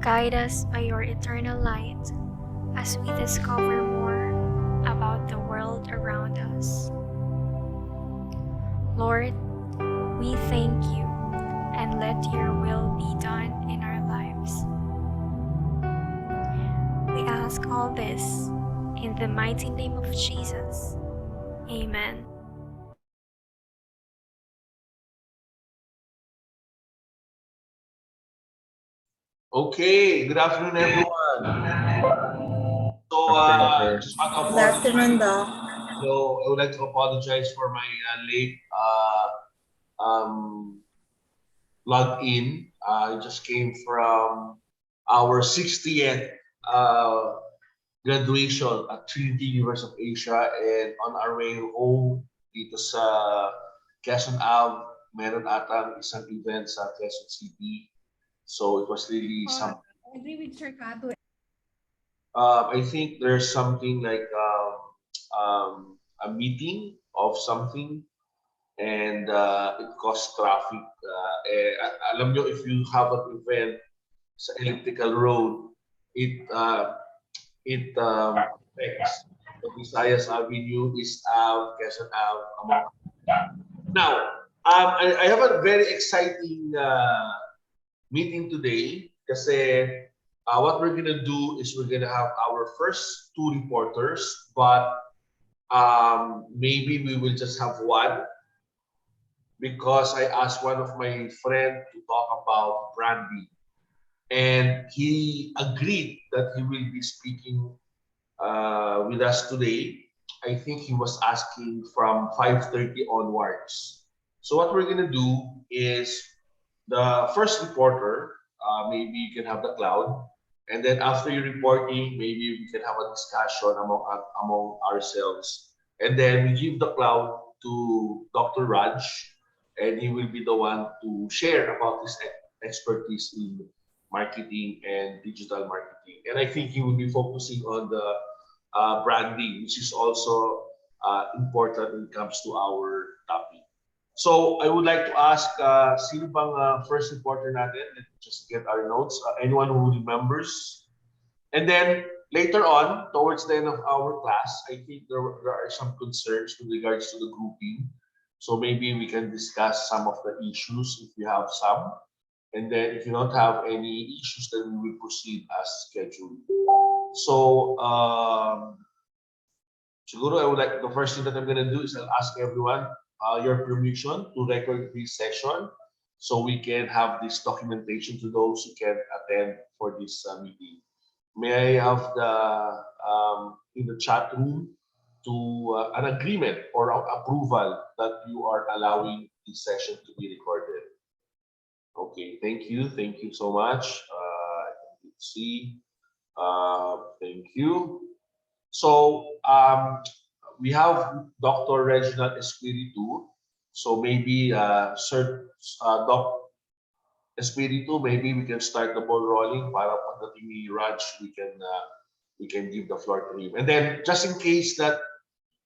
Guide us by your eternal light as we discover more about the world around us. Lord, we thank you and let your will be done in our lives. We ask all this in the mighty name of Jesus. Amen. Okay, good afternoon, everyone. So, Afternoon, sir. just want to Good apologize. afternoon, Doc. So, I would like to apologize for my late log in. I just came from our 60th uh, graduation at Trinity University of Asia, and on our way home dito sa Quezon Ave, meron atang isang event sa Quezon City. So, it was really some. I agree with Sir Kato. I think there's something like a meeting of something, and it caused traffic. Alam nyo, if you have an event sa elliptical road, it affects the Visayas Avenue, East Ave, Quezon Ave, among. Now, I have a very exciting meeting today kasi what we're gonna do is we're gonna have our first two reporters, but maybe we will just have one because I asked one of my friend to talk about branding, and he agreed that he will be speaking with us today. I think he was asking from 5:30 onwards. So what we're gonna do is the first reporter, maybe you can have the cloud, and then after your reporting, maybe we can have a discussion among ourselves, and then we give the cloud to Dr. Raj, and he will be the one to share about his expertise in marketing and digital marketing. And I think he will be focusing on the branding, which is also important when it comes to our topic. So I would like to ask, sino bang first reporter natin? Let's just get our notes. Anyone who remembers. And then later on, towards the end of our class, I think there are some concerns with regards to the grouping. So maybe we can discuss some of the issues if you have some. And then if you don't have any issues, then we will proceed as scheduled. So siguro I would like, the first thing that I'm gonna do is I'll ask everyone your permission to record this session so we can have this documentation to those who can attend for this meeting. May I have the in the chat room to an agreement or approval that you are allowing this session to be recorded? Okay, thank you so much. Let's see. Thank you. So we have Dr. Reginald Espiritu. So maybe Doc Espiritu, maybe we can start the ball rolling para pagdating ni Raj, we can give the floor to him. And then just in case that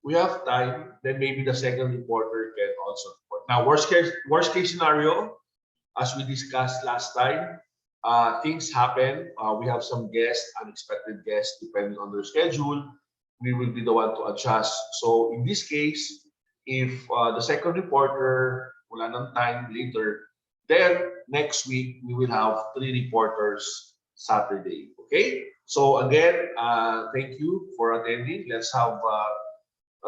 we have time, then maybe the second reporter can also report. Now, worst case scenario, as we discussed last time, things happen. We have some guests, unexpected guests, depending on their schedule. We will be the one to adjust. So in this case, if the second reporter wala ng time later, then next week we will have three reporters Saturday. Okay? So again, thank you for attending. Let's have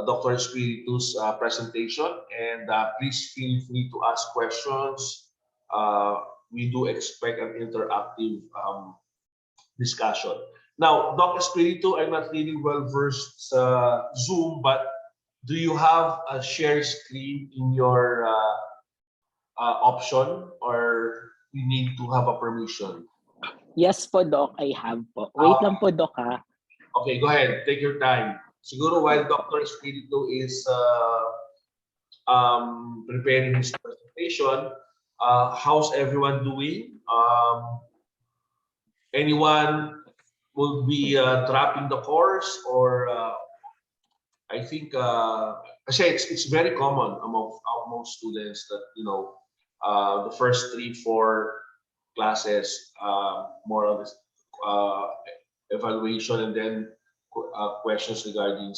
Dr. Espiritu's presentation, and please feel free to ask questions. We do expect an interactive discussion. Now, Dr. Espiritu, I'm not really well versed sa Zoom, but do you have a share screen in your option, or you need to have a permission? Yes po, Doc. I have po. Wait lang po, Doc, ha? Okay, go ahead. Take your time. Siguro while Dr. Espiritu is preparing his presentation, how's everyone doing? Anyone will be dropping the course, or I think kasi it's very common among students that the first 3, 4 classes, more of this uh, evaluation, and then questions regarding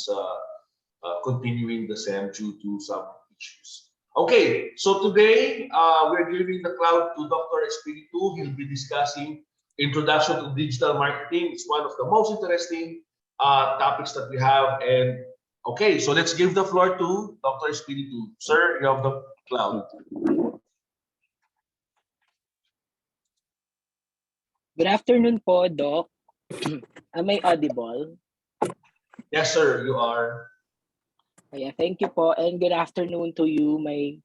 continuing the SEM due to some issues. Okay, so today we're giving the cloud to Dr. Espiritu. He'll be discussing introduction to digital marketing. It's one of the most interesting topics that we have. And okay, so let's give the floor to Dr. Espiritu. Sir, you have the cloud. Good afternoon po, Doc. Am I audible? Yes, sir, you are. Yeah, thank you po, and good afternoon to you, my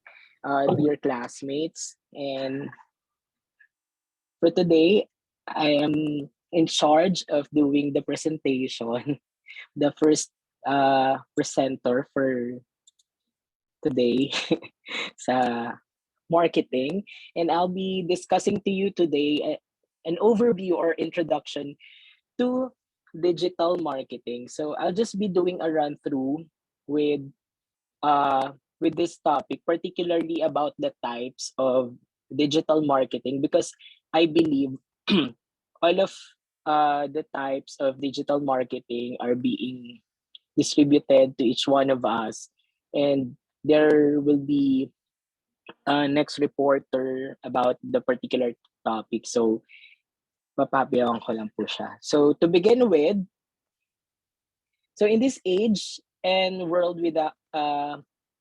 dear classmates. And for today, I am in charge of doing the presentation, the first presenter for today sa marketing. And I'll be discussing to you today an overview or introduction to digital marketing. So I'll just be doing a run through with with this topic, particularly about the types of digital marketing, because I believe all of the types of digital marketing are being distributed to each one of us, and there will be a next reporter about the particular topic. So papapayawan ko lang po siya. So to begin with, so in this age and world without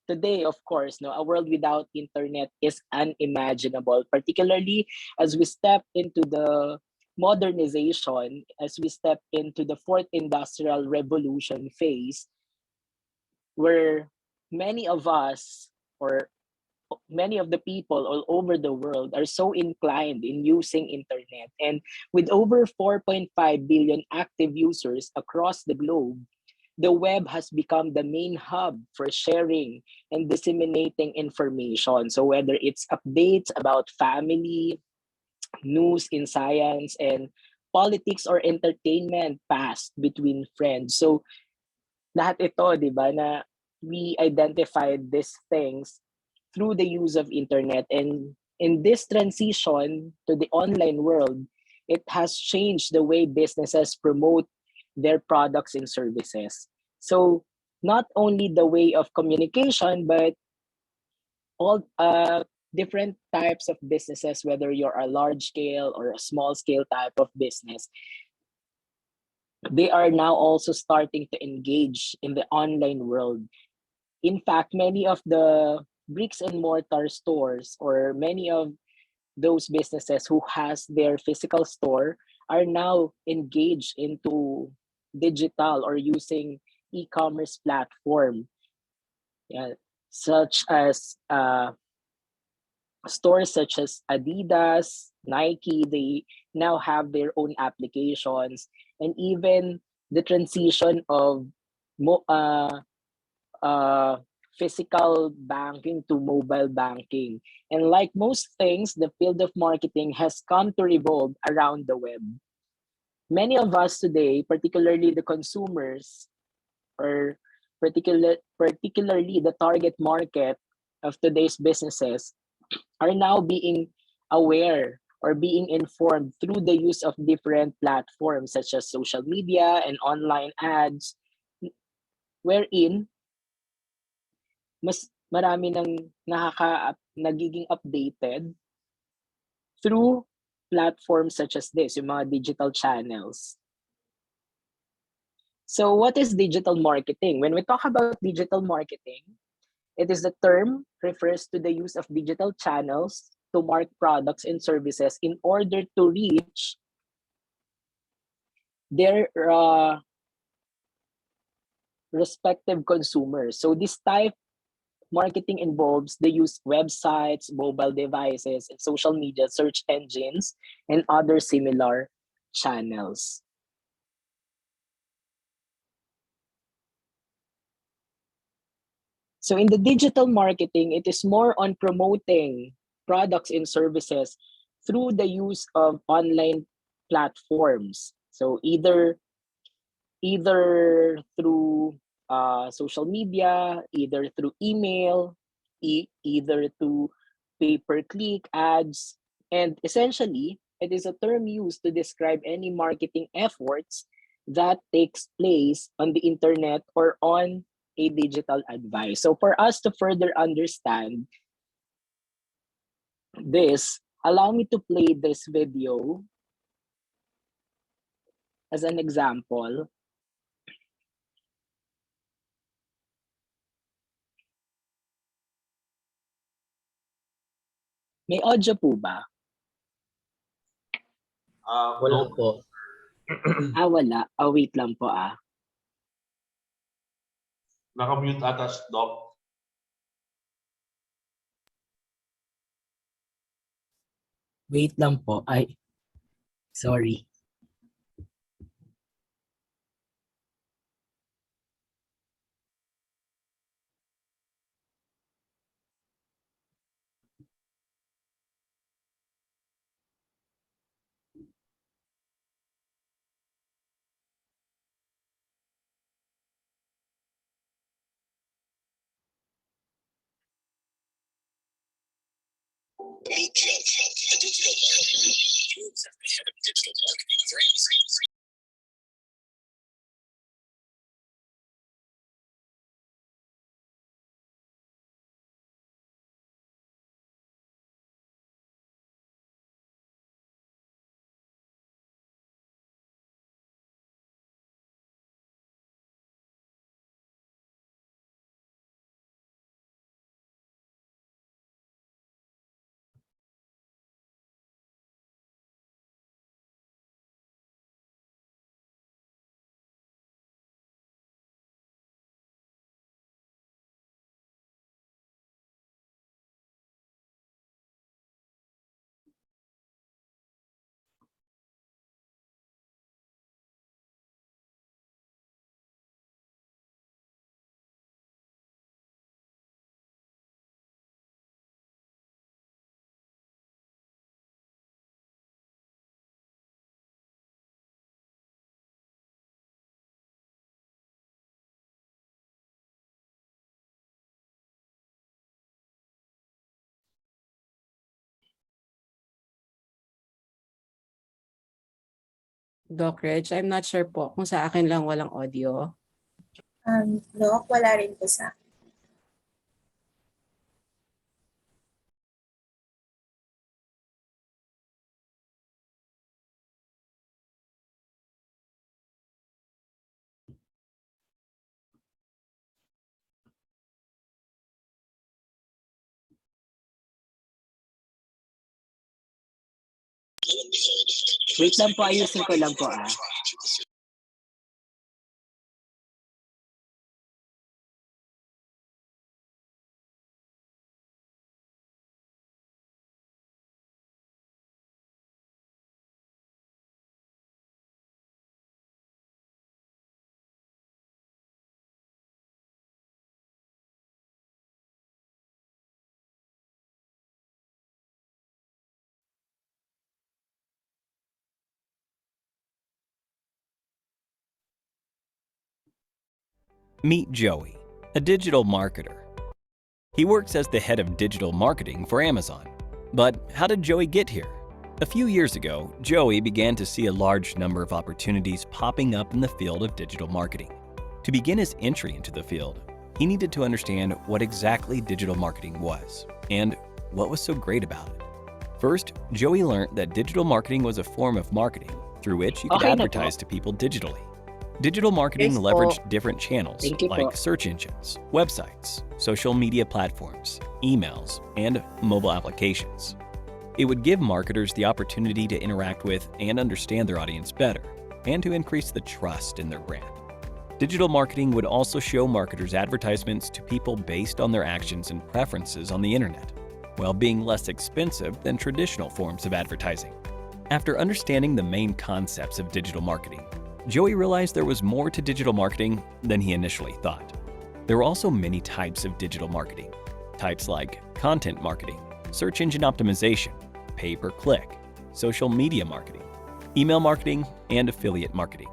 today, of course, no, a world without internet is unimaginable, particularly as we step into the modernization, as we step into the fourth industrial revolution phase, where many of us, or many of the people all over the world, are so inclined in using internet. And with over 4.5 billion active users across the globe, the web has become the main hub for sharing and disseminating information. So whether it's updates about family, news in science, and politics, or entertainment passed between friends. So lahat ito, di ba, na we identified these things through the use of internet. And in this transition to the online world, it has changed the way businesses promote their products and services. So not only the way of communication, but all different types of businesses, whether you're a large scale or a small scale type of business, they are now also starting to engage in the online world. In fact, many of the bricks and mortar stores, or many of those businesses who has their physical store, are now engaged into digital or using e-commerce platform, yeah, such as stores such as Adidas, Nike. They now have their own applications, and even the transition of mo- uh, uh, physical banking to mobile banking. And like most things, the field of marketing has come to revolve around the web. Many of us today, particularly the consumers, or particularly the target market of today's businesses, are now being aware or being informed through the use of different platforms such as social media and online ads, wherein mas marami nang nagiging updated through platforms such as this, yung mga digital channels. So what is digital marketing? When we talk about digital marketing, it is the term refers to the use of digital channels to market products and services in order to reach their respective consumers. So this type marketing involves the use of websites, mobile devices, and social media search engines, and other similar channels. So in the digital marketing, it is more on promoting products and services through the use of online platforms. So either through social media, either through email, either through pay-per-click ads, and essentially It is a term used to describe any marketing efforts that takes place on the internet or on a digital advice. So for us to further understand this, allow me to play this video as an example. May audio po ba? Wala No. po. Wala. Wait lang po ah. Naka-mute ata, Doc. Wait lang po. Ay, sorry. Doc Reg, I'm not sure po kung sa akin lang walang audio. No, wala rin po sa akin. Wait lang po, ayusin ko lang po ah. Meet Joey, a digital marketer. He works as the head of digital marketing for Amazon. But how did Joey get here? A few years ago, Joey began to see a large number of opportunities popping up in the field of digital marketing. To begin his entry into the field, he needed to understand what exactly digital marketing was and what was so great about it. First, Joey learned that digital marketing was a form of marketing through which you could Okay na po. advertise to people digitally. Digital marketing Yes po. leveraged different channels Thank you po. like search engines, websites, social media platforms, emails, and mobile applications. It would give marketers the opportunity to interact with and understand their audience better, and to increase the trust in their brand. Digital marketing would also show marketers advertisements to people based on their actions and preferences on the internet, while being less expensive than traditional forms of advertising. After understanding the main concepts of digital marketing, Joey realized there was more to digital marketing than he initially thought. There were also many types of digital marketing. Types like content marketing, search engine optimization, pay-per-click, social media marketing, email marketing, and affiliate marketing.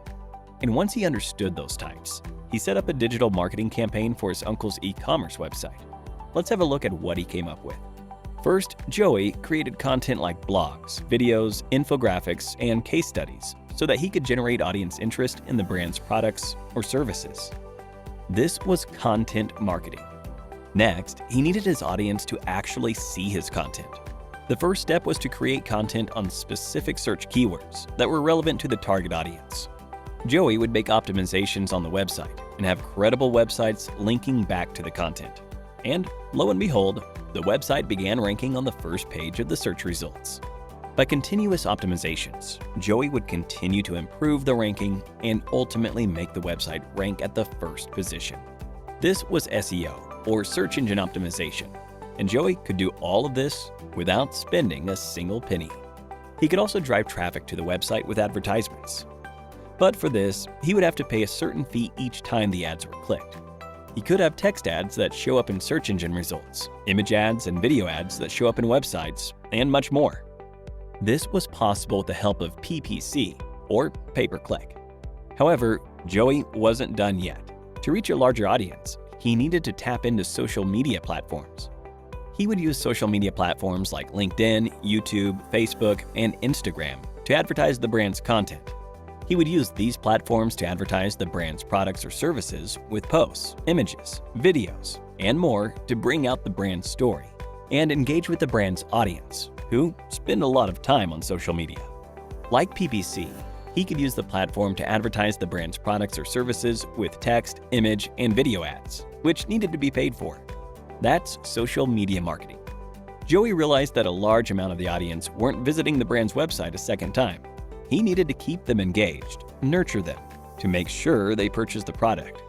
And once he understood those types, he set up a digital marketing campaign for his uncle's e-commerce website. Let's have a look at what he came up with. First, Joey created content like blogs, videos, infographics, and case studies so that he could generate audience interest in the brand's products or services. This was content marketing. Next, he needed his audience to actually see his content. The first step was to create content on specific search keywords that were relevant to the target audience. Joey would make optimizations on the website and have credible websites linking back to the content. And lo and behold, the website began ranking on the first page of the search results. By continuous optimizations, Joey would continue to improve the ranking and ultimately make the website rank at the first position. This was SEO, or search engine optimization, and Joey could do all of this without spending a single penny. He could also drive traffic to the website with advertisements. But for this, he would have to pay a certain fee each time the ads were clicked. He could have text ads that show up in search engine results, image ads and video ads that show up in websites, and much more. This was possible with the help of PPC, or pay-per-click. However, Joey wasn't done yet. To reach a larger audience, he needed to tap into social media platforms. He would use social media platforms like LinkedIn, YouTube, Facebook, and Instagram to advertise the brand's content. He would use these platforms to advertise the brand's products or services with posts, images, videos, and more to bring out the brand's story and engage with the brand's audience, who spend a lot of time on social media. Like PPC, he could use the platform to advertise the brand's products or services with text, image, and video ads, which needed to be paid for. That's social media marketing. Joey realized that a large amount of the audience weren't visiting the brand's website a second time. He needed to keep them engaged, nurture them, to make sure they purchased the product.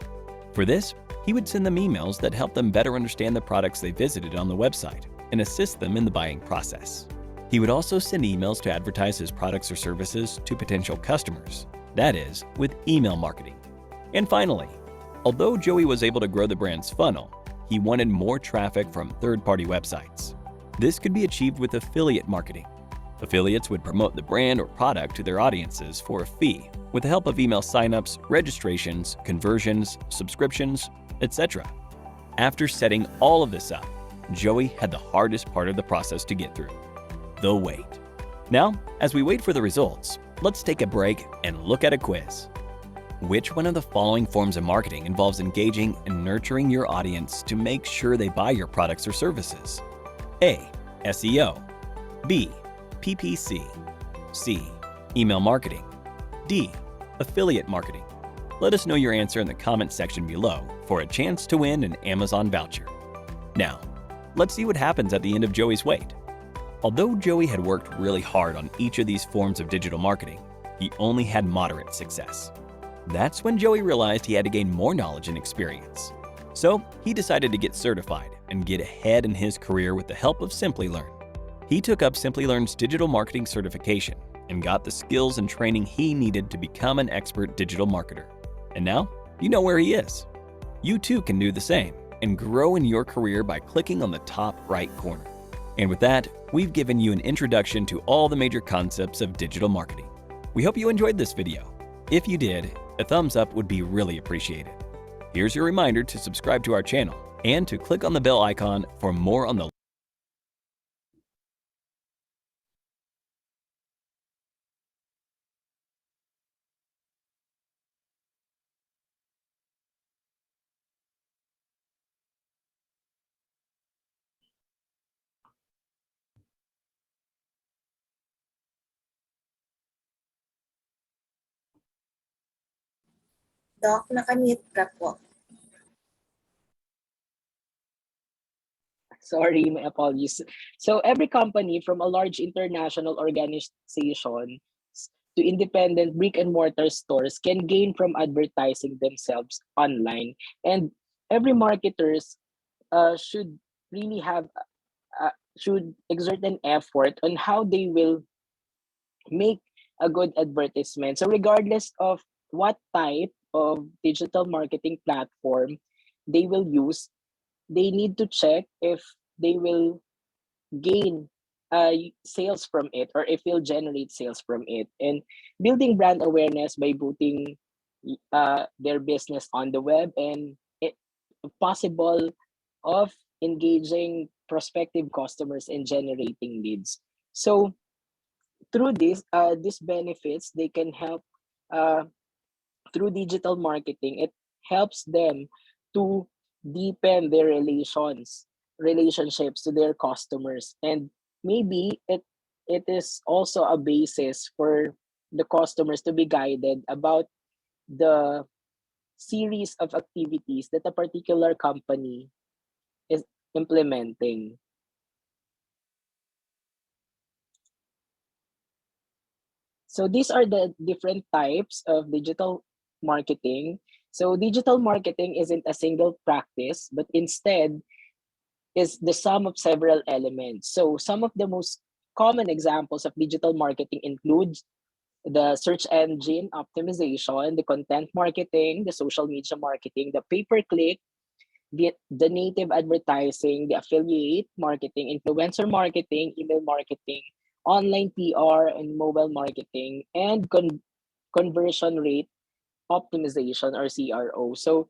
For this, he would send them emails that helped them better understand the products they visited on the website and assist them in the buying process. He would also send emails to advertise his products or services to potential customers, that is, with email marketing. And finally, although Joey was able to grow the brand's funnel, he wanted more traffic from third-party websites. This could be achieved with affiliate marketing. Affiliates would promote the brand or product to their audiences for a fee with the help of email signups, registrations, conversions, subscriptions, etc. After setting all of this up, Joey had the hardest part of the process to get through: the wait. Now, as we wait for the results, let's take a break and look at a quiz. Which one of the following forms of marketing involves engaging and nurturing your audience to make sure they buy your products or services? A. SEO. B. PPC. C. Email marketing. D. Affiliate marketing. Let us know your answer in the comment section below for a chance to win an Amazon voucher. Now, let's see what happens at the end of Joey's wait. Although Joey had worked really hard on each of these forms of digital marketing, he only had moderate success. That's when Joey realized he had to gain more knowledge and experience. So he decided to get certified and get ahead in his career with the help of Simplilearn. He took up Simplilearn's digital marketing certification and got the skills and training he needed to become an expert digital marketer. And now, you know where he is. You too can do the same and grow in your career by clicking on the top right corner. And with that, we've given you an introduction to all the major concepts of digital marketing. We hope you enjoyed this video. If you did, a thumbs up would be really appreciated. Here's your reminder to subscribe to our channel and to click on the bell icon for more on the Doc, nakamute ka po. Sorry, my apologies. So every company, from a large international organization to independent brick and mortar stores, can gain from advertising themselves online. And every marketers should really should exert an effort on how they will make a good advertisement. So regardless of what type of digital marketing platform they will use, they need to check if they will gain sales from it, or if you'll generate sales from it. And building brand awareness by putting their business on the web, and it possible of engaging prospective customers and generating leads. So through these benefits, they can help uh, through digital marketing. It helps them to deepen their relationships to their customers, and maybe it is also a basis for the customers to be guided about the series of activities that a particular company is implementing. So these are the different types of digital marketing. So digital marketing isn't a single practice, but instead is the sum of several elements. So some of the most common examples of digital marketing include the search engine optimization, the content marketing, the social media marketing, the pay-per-click, the native advertising, the affiliate marketing, influencer marketing, email marketing, online PR, and mobile marketing, and conversion rate optimization or CRO. So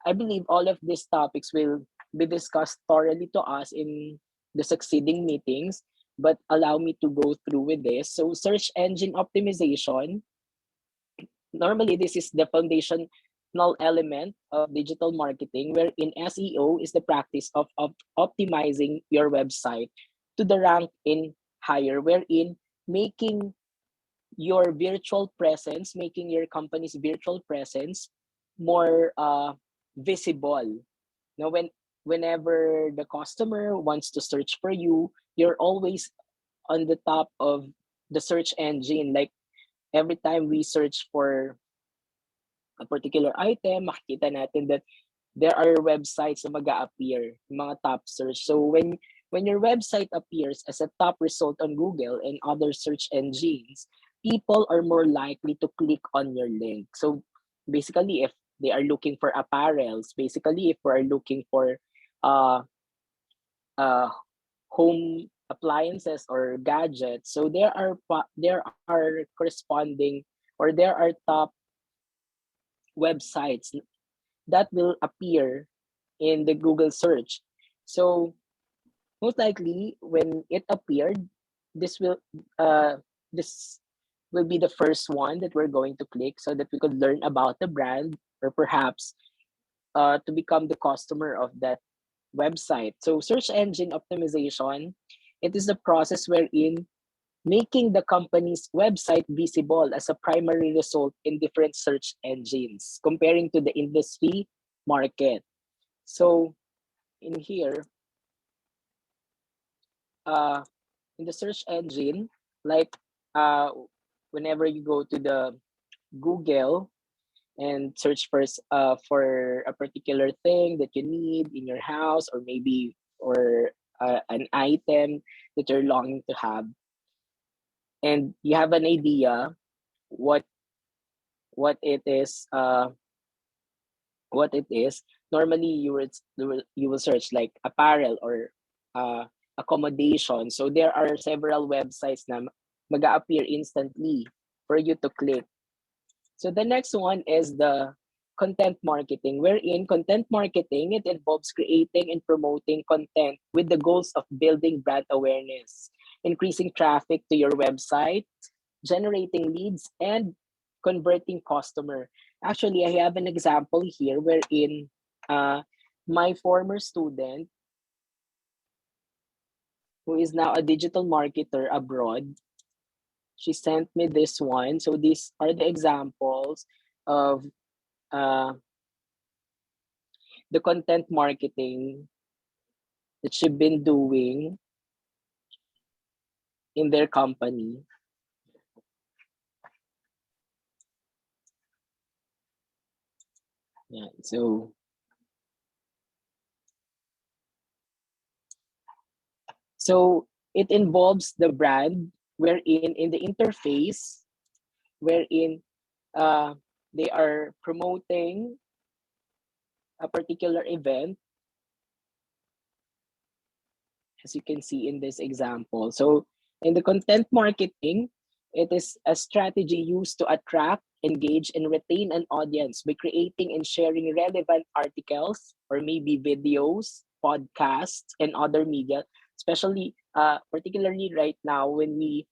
I believe all of these topics will be discussed thoroughly to us in the succeeding meetings, but allow me to go through with this. So search engine optimization, normally this is the foundational element of digital marketing, wherein SEO is the practice of optimizing your website to the rank in higher, wherein making your virtual presence, making your company's virtual presence more visible. Now, whenever the customer wants to search for you, you're always on the top of the search engine. Like every time we search for a particular item, makikita natin that there are websites na mag-a-appear, mga top search. So when your website appears as a top result on Google and other search engines, people are more likely to click on your link. So basically, if they are looking for apparels, basically if we're looking for uh, uh, home appliances or gadgets, so there are corresponding, or there are top websites that will appear in the Google search. So most likely when it appeared, this will uh this will be the first one that we're going to click so that we could learn about the brand, or perhaps to become the customer of that website. So search engine optimization, it is the process wherein making the company's website visible as a primary result in different search engines, comparing to the industry market. So in here, uh, in the search engine, like uh, whenever you go to the Google and search for a particular thing that you need in your house, or maybe or an item that you're longing to have, and you have an idea what what it is uh what it is, normally you will search like apparel or accommodation. So there are several websites na mag-appear instantly for you to click. So the next one is the content marketing, wherein content marketing, it involves creating and promoting content with the goals of building brand awareness, increasing traffic to your website, generating leads, and converting customer. Actually, I have an example here wherein my former student, who is now a digital marketer abroad, she sent me this one. So these are the examples of uh, the content marketing that she's been doing in their company. Yeah, so it involves the brand, wherein in the interface, wherein uh, they are promoting a particular event, as you can see in this example. So in the content marketing, it is a strategy used to attract, engage, and retain an audience by creating and sharing relevant articles or maybe videos, podcasts and other media, especially particularly right now when we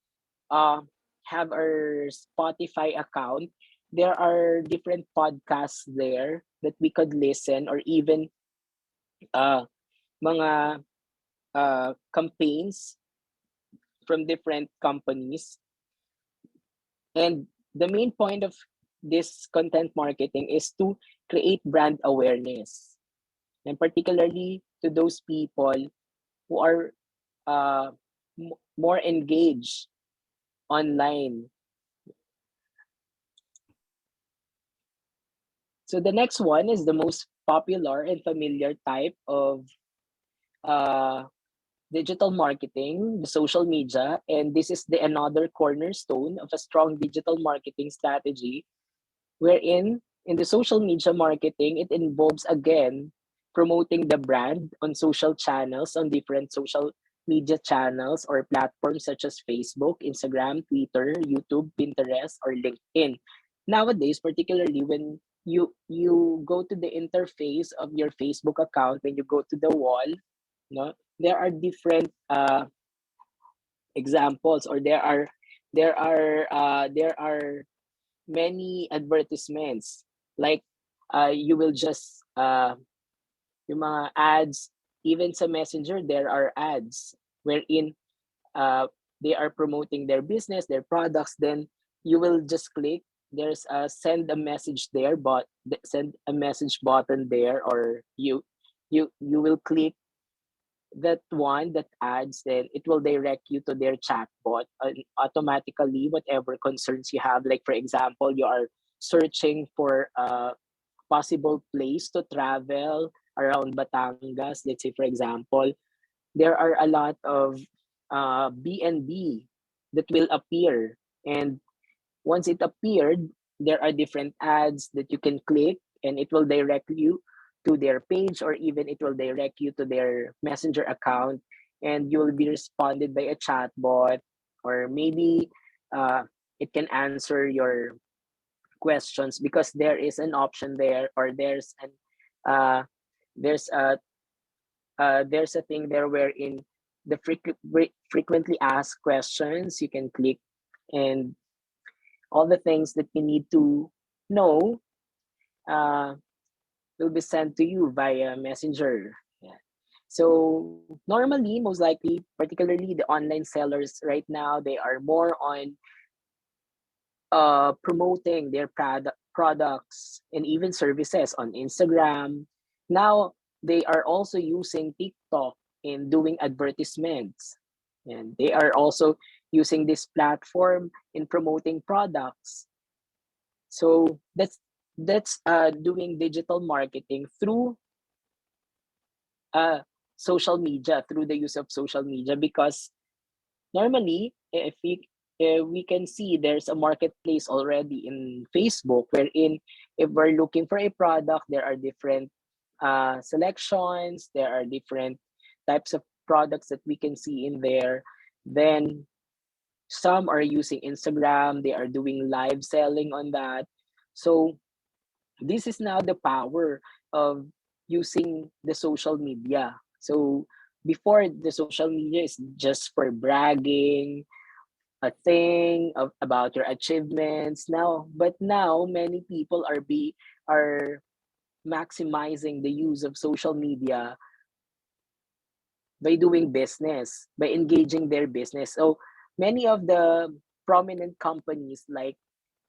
uh, have our Spotify account, there are different podcasts there that we could listen, or even uh, mga campaigns from different companies. And the main point of this content marketing is to create brand awareness, and particularly to those people who are uh, more engaged online. So the next one is the most popular and familiar type of uh, digital marketing, the social media, and this is the another cornerstone of a strong digital marketing strategy, wherein in the social media marketing, it involves again promoting the brand on social channels, on different social media channels or platforms such as Facebook, Instagram, Twitter, YouTube, Pinterest, or LinkedIn. Nowadays, particularly when you go to the interface of your Facebook account, when you go to the wall, no, there are different examples, or there are many advertisements, like you will just yung mga ads, even sa messenger there are ads wherein uh, they are promoting their business, their products. Then you will just click, there's a send a message there, but send a message button there, or you will click that one, that adds, then it will direct you to their chatbot, and automatically whatever concerns you have, like for example you are searching for a possible place to travel around Batangas, let's say for example, there are a lot of B&B that will appear, and once it appeared, there are different ads that you can click, and it will direct you to their page, or even it will direct you to their messenger account, and you will be responded by a chatbot, or maybe it can answer your questions, because there is an option there, or uh, there's a thing there wherein the frequently asked questions you can click, and all the things that you need to know uh, will be sent to you via messenger. Yeah. So normally, most likely, particularly the online sellers right now, they are more on promoting their products and even services on Instagram. Now they are also using TikTok in doing advertisements, and they are also using this platform in promoting products. So that's doing digital marketing through uh, social media, through the use of social media, because normally if we can see there's a marketplace already in Facebook, wherein if we're looking for a product, there are different selections, there are different types of products that we can see in there. Then some are using Instagram, they are doing live selling on that. So this is now the power of using the social media. So before, the social media is just for bragging, a thing about your achievements. Now many people are maximizing the use of social media by doing business, by engaging their business. So many of the prominent companies like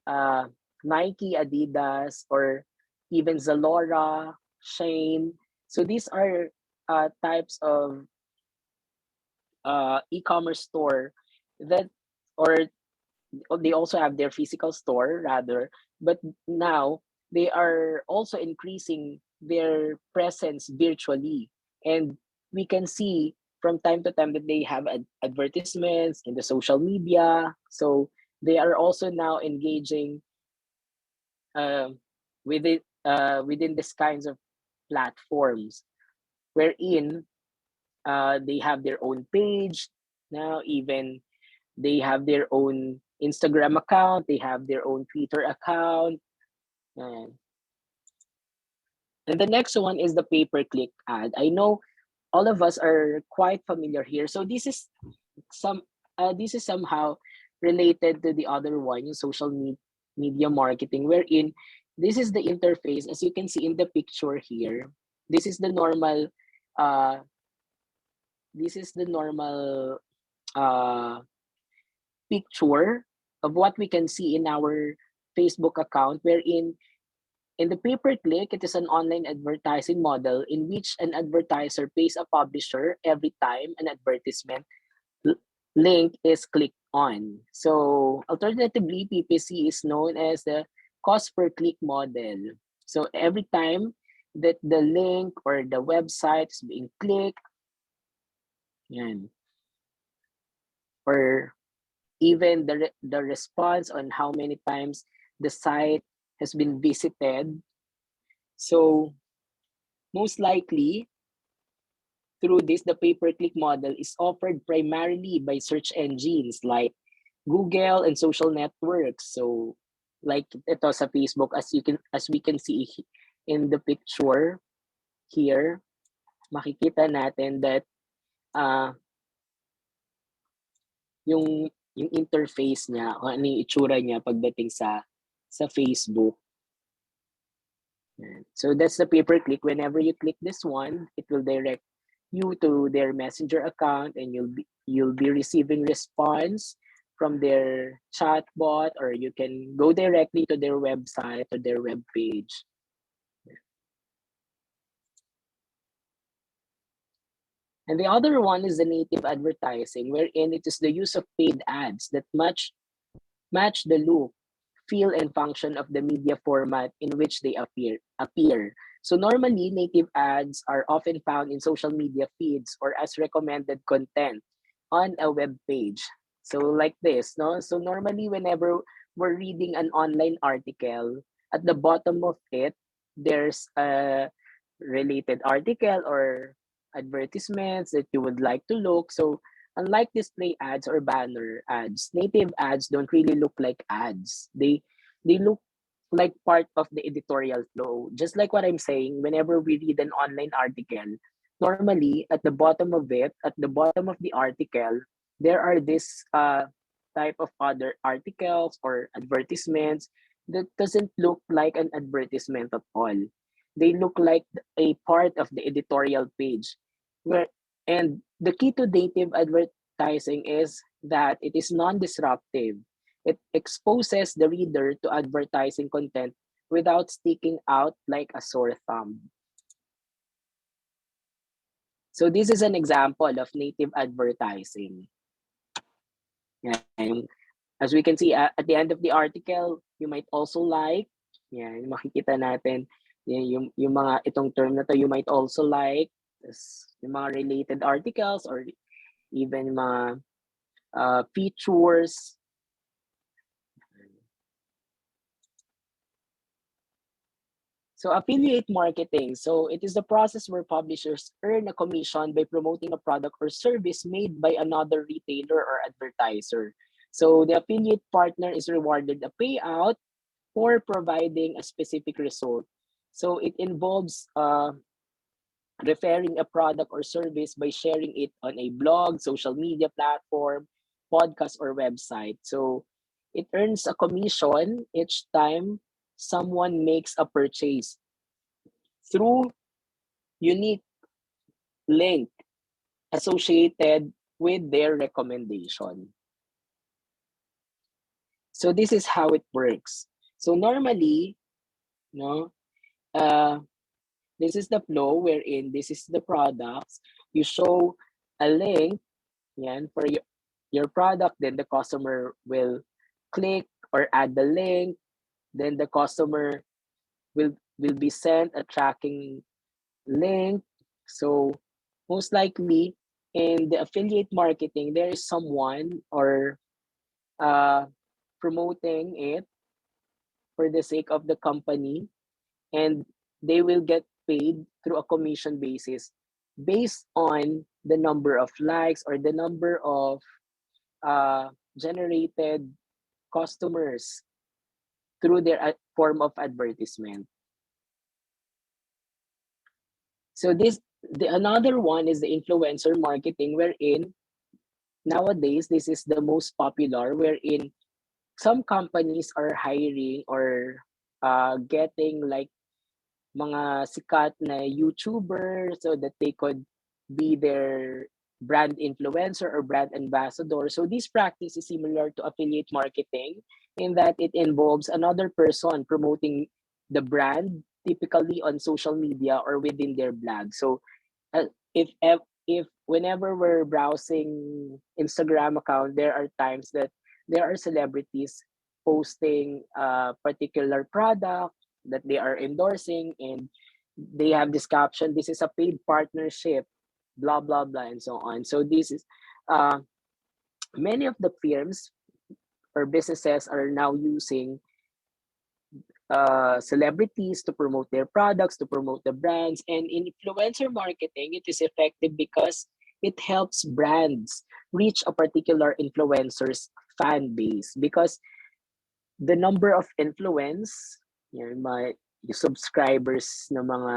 uh, Nike, Adidas, or even Zalora, Shane. So these are types of e-commerce store that, or they also have their physical store rather, but now they are also increasing their presence virtually, and we can see from time to time that they have advertisements in the social media. So they are also now engaging um, within these kinds of platforms, wherein they have their own page now, even they have their own Instagram account, they have their own Twitter account. And, and the next one is the pay-per-click ad. I know all of us are quite familiar here. So some this is somehow related to the other one, yung media marketing, wherein this is the interface, as you can see in the picture here. This is the normal uh, this is the normal uh, picture of what we can see in our Facebook account, wherein in the pay-per-click, it is an online advertising model in which an advertiser pays a publisher every time an advertisement link is clicked on. So alternatively, PPC is known as the cost per click model. So every time that the link or the website is being clicked, yan, or even the response on how many times the site has been visited. So most likely, through this, the pay-per-click model is offered primarily by search engines like Google and social networks. So like ito sa Facebook, as we can see in the picture here, makikita natin that uh, yung interface niya, kung ano yung itsura niya pagdating sa Facebook. So that's the pay-per-click. Whenever you click this one, it will direct you to their messenger account, and you'll be receiving response from their chatbot, or you can go directly to their website or their web page. And the other one is the native advertising, wherein it is the use of paid ads that match the look, feel, and function of the media format in which they appear. So normally, native ads are often found in social media feeds or as recommended content on a web page. So like this, no? So normally, whenever we're reading an online article, at the bottom of it, there's a related article or advertisements that you would like to look. So unlike display ads or banner ads, native ads don't really look like ads. They look like part of the editorial flow. Just like what I'm saying, whenever we read an online article, normally at the bottom of it, at the bottom of the article, there are this type of other articles or advertisements that doesn't look like an advertisement at all. They look like a part of the editorial page. Where and the key to native advertising is that it is non-disruptive. It exposes the reader to advertising content without sticking out like a sore thumb. So this is an example of native advertising. And as we can see at the end of the article, you might also like, yan, makikita natin, yung mga itong term na to, you might also like, yung mga related articles or even mga features. So affiliate marketing. So it is the process where publishers earn a commission by promoting a product or service made by another retailer or advertiser. So the affiliate partner is rewarded a payout for providing a specific result. So it involves referring a product or service by sharing it on a blog, social media platform, podcast, or website. So it earns a commission each time someone makes a purchase through unique link associated with their recommendation. So this is how it works. So normally, no, this is the flow wherein this is the products. You show a link, yan, for your product, then the customer will click or add the link, then the customer will be sent a tracking link. So most likely in the affiliate marketing, there is someone or promoting it for the sake of the company, and they will get paid through a commission basis based on the number of likes or the number of generated customers through their form of advertisement. So The another one is the influencer marketing, wherein nowadays this is the most popular, wherein some companies are hiring or getting like mga sikat na YouTuber so that they could be their brand influencer or brand ambassador. So this practice is similar to affiliate marketing in that it involves another person promoting the brand, typically on social media or within their blog. So uh, if whenever we're browsing Instagram account, there are times that there are celebrities posting a particular product that they are endorsing, and they have this caption, this is a paid partnership, blah blah blah, and so on. So this is uh, many of the firms or businesses are now using celebrities to promote their products, to promote the brands. And in influencer marketing, it is effective because it helps brands reach a particular influencer's fan base, because the number of influence, yung mga yung subscribers ng mga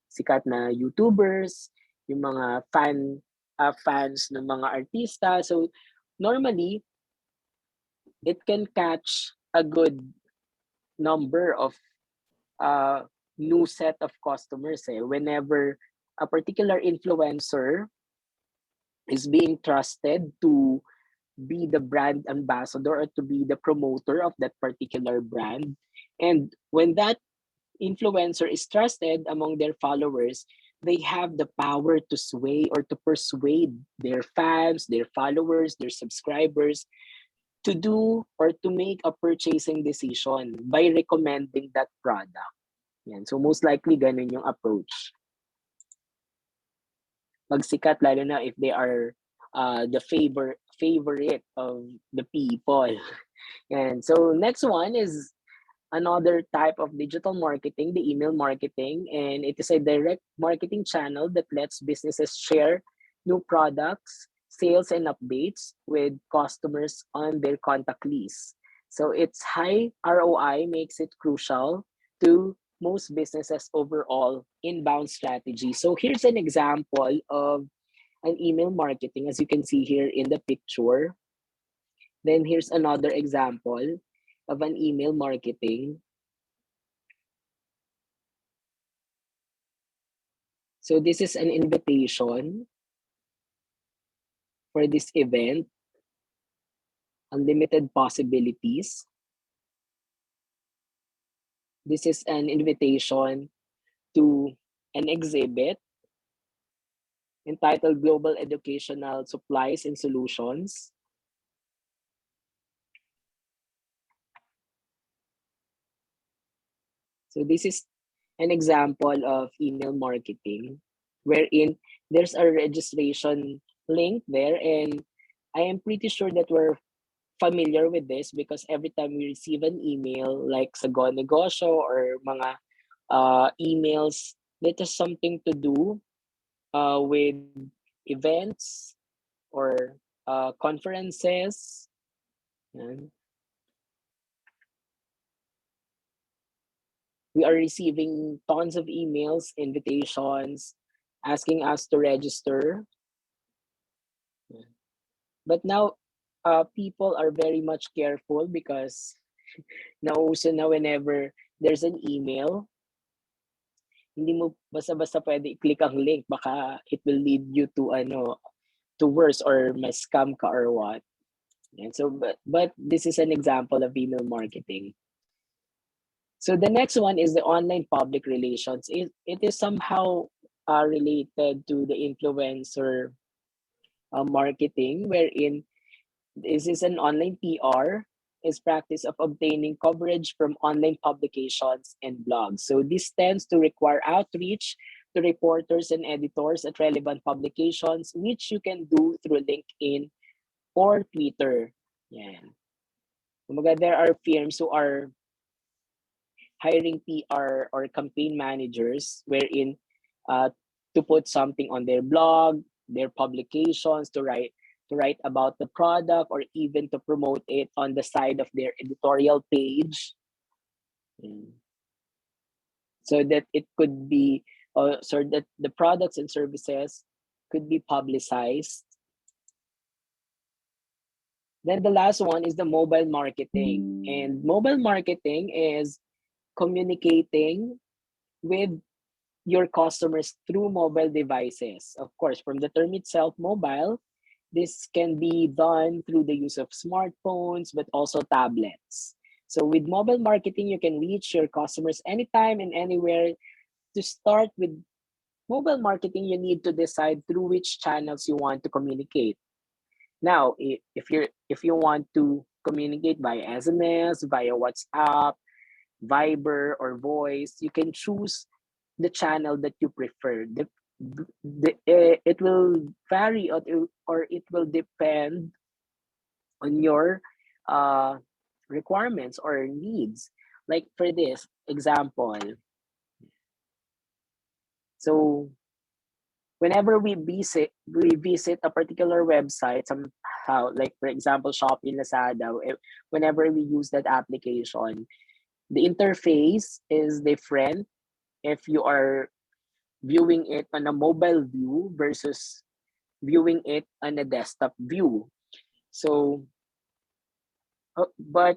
sikat na YouTubers, yung mga fans ng mga artista. So normally, it can catch a good number of uh, new set of customers whenever a particular influencer is being trusted to be the brand ambassador or to be the promoter of that particular brand. And when that influencer is trusted among their followers, they have the power to sway or to persuade their fans, their followers, their subscribers to do or to make a purchasing decision by recommending that product. Yan. So most likely ganun yung approach. Magsikat lalo na if they are the favorite of the people. And so next one is another type of digital marketing, the email marketing, and it is a direct marketing channel that lets businesses share new products, sales, and updates with customers on their contact list. So its high ROI makes it crucial to most businesses overall inbound strategy. So here's an example of an email marketing, as you can see here in the picture. Then here's another example of an email marketing. So this is an invitation for this event, unlimited possibilities. This is an invitation to an exhibit entitled Global Educational Supplies and Solutions. So this is an example of email marketing wherein there's a registration link there, and I am pretty sure that we're familiar with this because every time we receive an email like sa Go Negosyo or mga emails that has something to do with events or conferences. Yan. We are receiving tons of emails, invitations, asking us to register. But now, people are very much careful because nauso na whenever there's an email, hindi mo basta-basta pwede i-click ang link. Baka it will lead you to to worse or ma-scam ka or what. And so, but this is an example of email marketing. So the next one is the online public relations. It is somehow related to the influencer marketing, wherein this is an online PR, is practice of obtaining coverage from online publications and blogs. So this tends to require outreach to reporters and editors at relevant publications, which you can do through LinkedIn or Twitter. Yeah. There are firms who are hiring PR or campaign managers wherein to put something on their blog, their publications, to write about the product, or even to promote it on the side of their editorial page. So that it could be so that the products and services could be publicized. Then the last one is the mobile marketing. And mobile marketing is communicating with your customers through mobile devices. Of course, from the term itself, mobile, this can be done through the use of smartphones, but also tablets. So with mobile marketing, you can reach your customers anytime and anywhere. To start with mobile marketing, you need to decide through which channels you want to communicate. Now, if you want to communicate via SMS, via WhatsApp, Viber, or voice, you can choose the channel that you prefer. It will vary, or it will depend on your uh, requirements or needs. Like for this example, so whenever we visit a particular website somehow, like for example Shopee, Lazada, whenever we use that application, the interface is different if you are viewing it on a mobile view versus viewing it on a desktop view. So but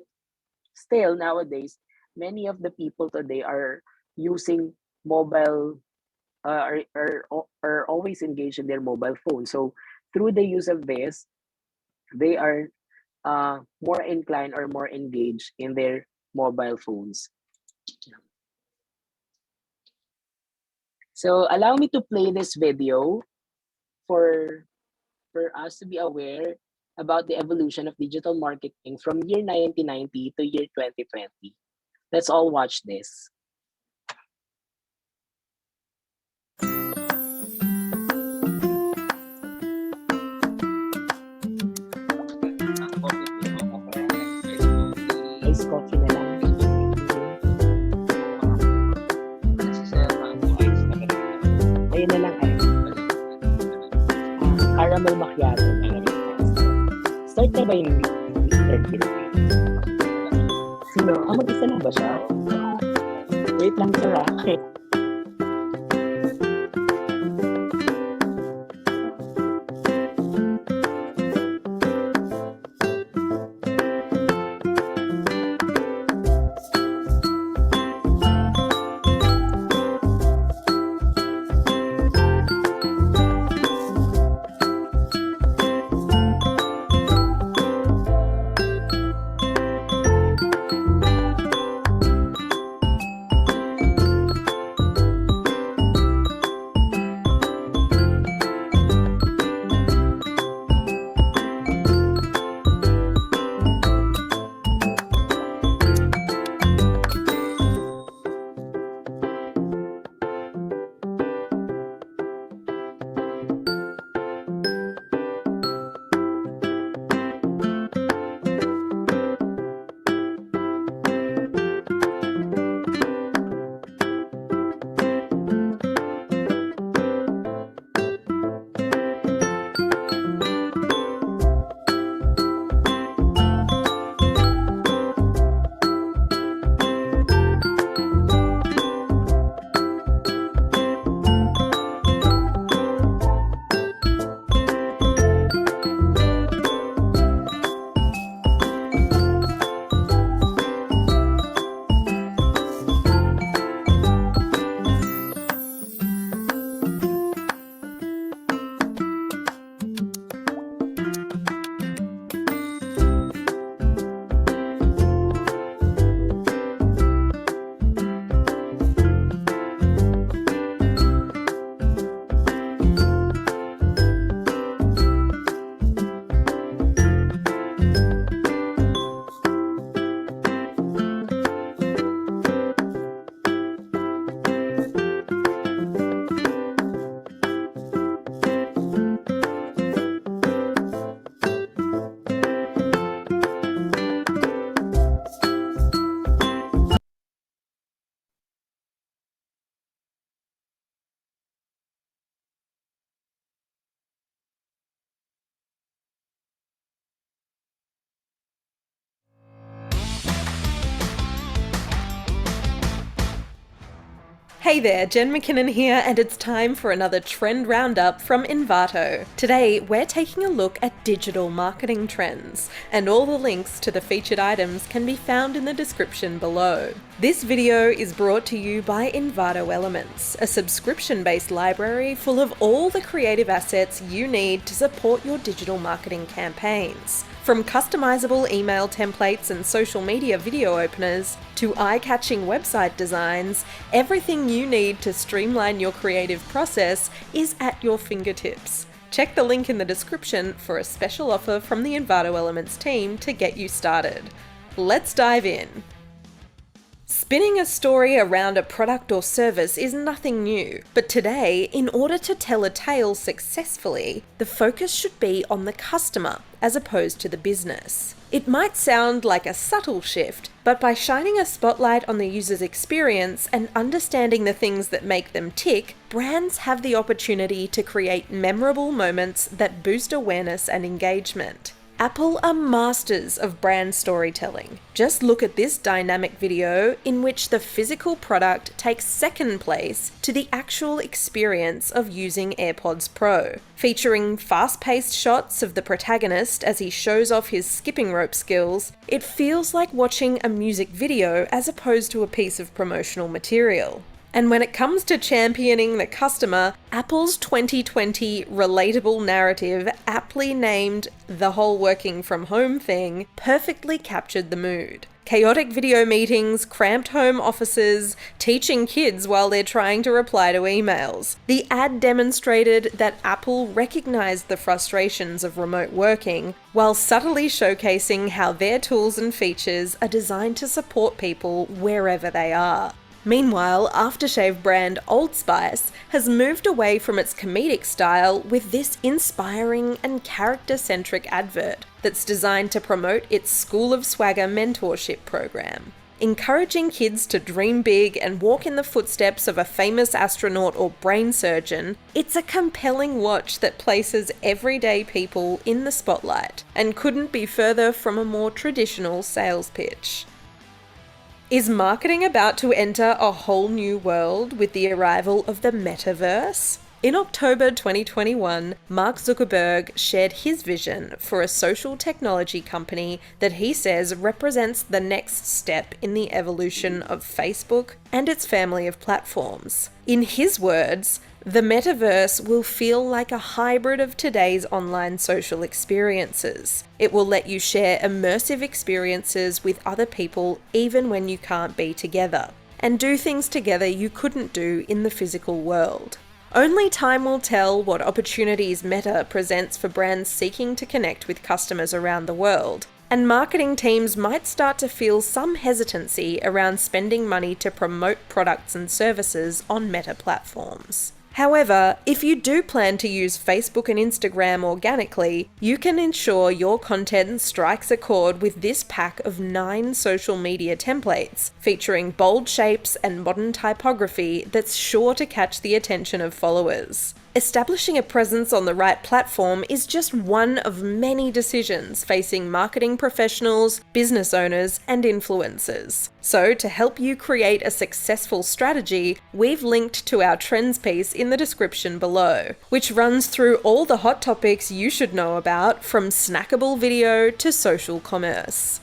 still nowadays, many of the people today are using mobile, are always engaged in their mobile phone. So through the use of this, they are more inclined or more engaged in their mobile phones. So allow me to play this video for us to be aware about the evolution of digital marketing from year 1990 to year 2020. Let's all watch this. Ice coffee na lang. Ayun na lang ay. Caramel macchiato. Start na ba yung third Philippine? Sino? Mag-isa lang ba siya? Wait lang, sir. Hey there, Jen McKinnon here, and it's time for another trend roundup from Envato. Today, we're taking a look at digital marketing trends, and all the links to the featured items can be found in the description below. This video is brought to you by Envato Elements, a subscription-based library full of all the creative assets you need to support your digital marketing campaigns. From customizable email templates and social media video openers to eye-catching website designs, everything you need to streamline your creative process is at your fingertips. Check the link in the description for a special offer from the Envato Elements team to get you started. Let's dive in. Spinning a story around a product or service is nothing new, but today, in order to tell a tale successfully, the focus should be on the customer as opposed to the business. It might sound like a subtle shift, but by shining a spotlight on the user's experience and understanding the things that make them tick, brands have the opportunity to create memorable moments that boost awareness and engagement. Apple are masters of brand storytelling. Just look at this dynamic video in which the physical product takes second place to the actual experience of using AirPods Pro. Featuring fast-paced shots of the protagonist as he shows off his skipping rope skills, it feels like watching a music video as opposed to a piece of promotional material. And when it comes to championing the customer, Apple's 2020 relatable narrative, aptly named The Whole Working From Home Thing, perfectly captured the mood. Chaotic video meetings, cramped home offices, teaching kids while they're trying to reply to emails. The ad demonstrated that Apple recognized the frustrations of remote working, while subtly showcasing how their tools and features are designed to support people wherever they are. Meanwhile, aftershave brand Old Spice has moved away from its comedic style with this inspiring and character-centric advert that's designed to promote its School of Swagger mentorship program. Encouraging kids to dream big and walk in the footsteps of a famous astronaut or brain surgeon, it's a compelling watch that places everyday people in the spotlight and couldn't be further from a more traditional sales pitch. Is marketing about to enter a whole new world with the arrival of the metaverse? In October 2021, Mark Zuckerberg shared his vision for a social technology company that he says represents the next step in the evolution of Facebook and its family of platforms. In his words, the metaverse will feel like a hybrid of today's online social experiences. It will let you share immersive experiences with other people even when you can't be together, and do things together you couldn't do in the physical world. Only time will tell what opportunities Meta presents for brands seeking to connect with customers around the world, and marketing teams might start to feel some hesitancy around spending money to promote products and services on Meta platforms. However, if you do plan to use Facebook and Instagram organically, you can ensure your content strikes a chord with this pack of 9 social media templates, featuring bold shapes and modern typography that's sure to catch the attention of followers. Establishing a presence on the right platform is just one of many decisions facing marketing professionals, business owners, and influencers. So, to help you create a successful strategy, we've linked to our trends piece in the description below, which runs through all the hot topics you should know about, from snackable video to social commerce.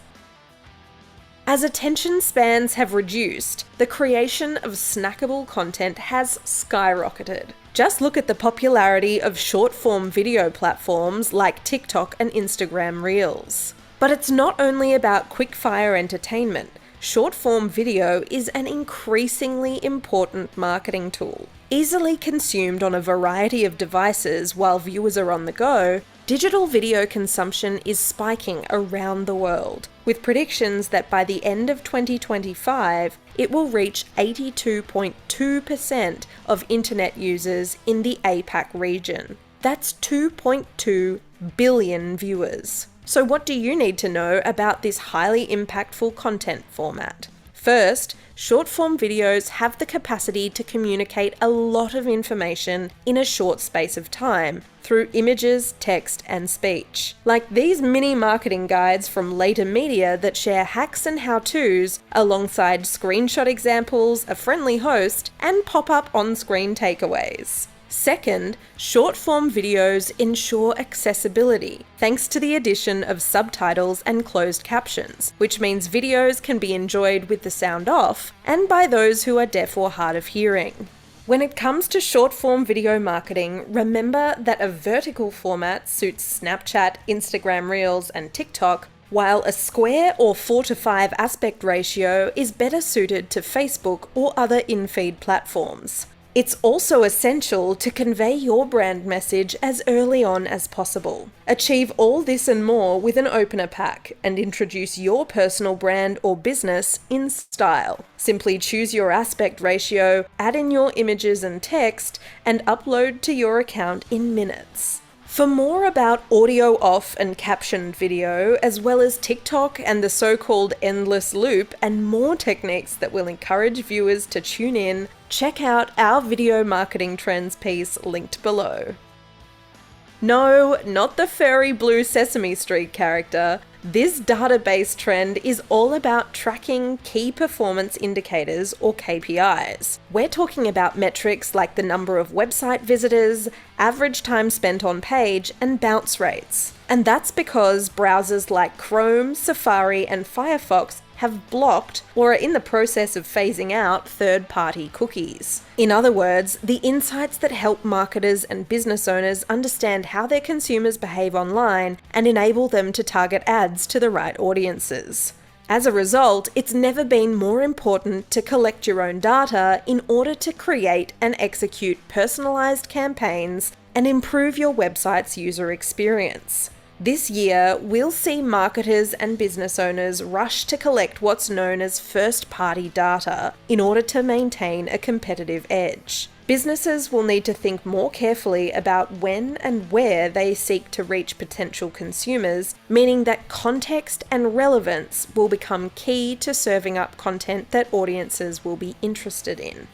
As attention spans have reduced, the creation of snackable content has skyrocketed. Just look at the popularity of short-form video platforms like TikTok and Instagram Reels. But it's not only about quick-fire entertainment. Short-form video is an increasingly important marketing tool. Easily consumed on a variety of devices while viewers are on the go, digital video consumption is spiking around the world, with predictions that by the end of 2025, it will reach 82.2% of internet users in the APAC region. That's 2.2 billion viewers. So what do you need to know about this highly impactful content format? First, short-form videos have the capacity to communicate a lot of information in a short space of time through images, text, and speech. Like these mini marketing guides from Later Media that share hacks and how-tos alongside screenshot examples, a friendly host, and pop-up on-screen takeaways. Second, short-form videos ensure accessibility, thanks to the addition of subtitles and closed captions, which means videos can be enjoyed with the sound off and by those who are deaf or hard of hearing. When it comes to short-form video marketing, remember that a vertical format suits Snapchat, Instagram Reels, and TikTok, while a square or 4:5 aspect ratio is better suited to Facebook or other in-feed platforms. It's also essential to convey your brand message as early on as possible. Achieve all this and more with an opener pack and introduce your personal brand or business in style. Simply choose your aspect ratio, add in your images and text, and upload to your account in minutes. For more about audio off and captioned video, as well as TikTok and the so-called endless loop, and more techniques that will encourage viewers to tune in, check out our video marketing trends piece linked below. No, not the furry blue Sesame Street character. This database trend is all about tracking key performance indicators or KPIs. We're talking about metrics like the number of website visitors, average time spent on page, and bounce rates. And that's because browsers like Chrome, Safari, and Firefox have blocked or are in the process of phasing out third-party cookies. In other words, the insights that help marketers and business owners understand how their consumers behave online and enable them to target ads to the right audiences. As a result, it's never been more important to collect your own data in order to create and execute personalized campaigns and improve your website's user experience. This year, we'll see marketers and business owners rush to collect what's known as first-party data in order to maintain a competitive edge. Businesses will need to think more carefully about when and where they seek to reach potential consumers, meaning that context and relevance will become key to serving up content that audiences will be interested in.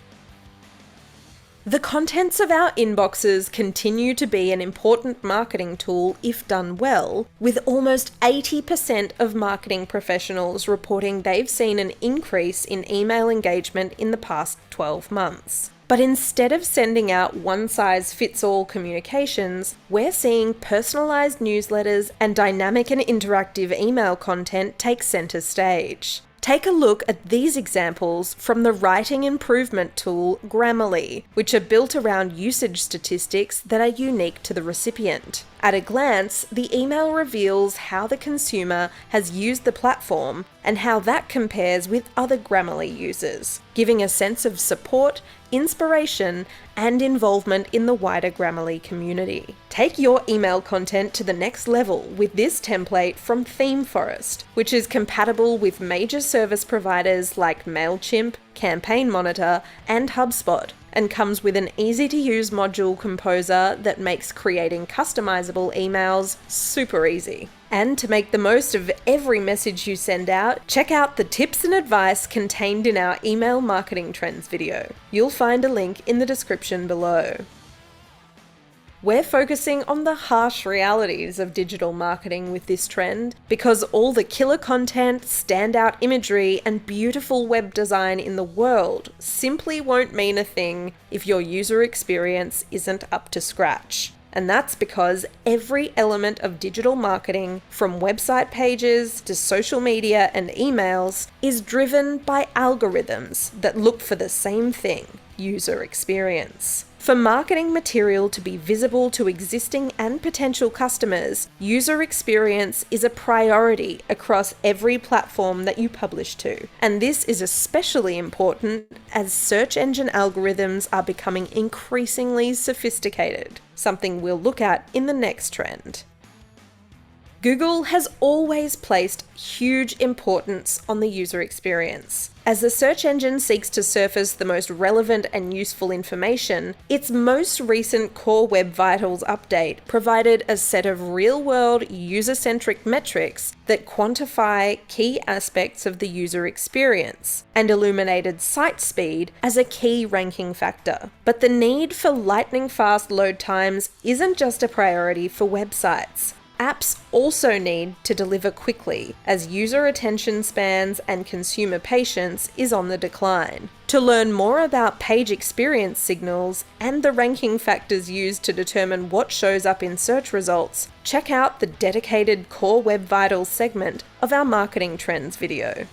The contents of our inboxes continue to be an important marketing tool if done well, with almost 80% of marketing professionals reporting they've seen an increase in email engagement in the past 12 months. But instead of sending out one-size-fits-all communications, we're seeing personalized newsletters and dynamic and interactive email content take center stage. Take a look at these examples from the writing improvement tool Grammarly, which are built around usage statistics that are unique to the recipient. At a glance, the email reveals how the consumer has used the platform and how that compares with other Grammarly users, giving a sense of support, inspiration, and involvement in the wider Grammarly community. Take your email content to the next level with this template from ThemeForest, which is compatible with major service providers like MailChimp, Campaign Monitor, and HubSpot, and comes with an easy-to-use module composer that makes creating customizable emails super easy. And to make the most of every message you send out, check out the tips and advice contained in our email marketing trends video. You'll find a link in the description below. We're focusing on the harsh realities of digital marketing with this trend because all the killer content, standout imagery, and beautiful web design in the world simply won't mean a thing if your user experience isn't up to scratch. And that's because every element of digital marketing, from website pages to social media and emails, is driven by algorithms that look for the same thing: user experience. For marketing material to be visible to existing and potential customers, user experience is a priority across every platform that you publish to. And this is especially important as search engine algorithms are becoming increasingly sophisticated, something we'll look at in the next trend. Google has always placed huge importance on the user experience. As the search engine seeks to surface the most relevant and useful information, its most recent Core Web Vitals update provided a set of real-world user-centric metrics that quantify key aspects of the user experience and illuminated site speed as a key ranking factor. But the need for lightning-fast load times isn't just a priority for websites. Apps also need to deliver quickly, as user attention spans and consumer patience is on the decline. To learn more about page experience signals and the ranking factors used to determine what shows up in search results, check out the dedicated Core Web Vitals segment of our Marketing Trends video.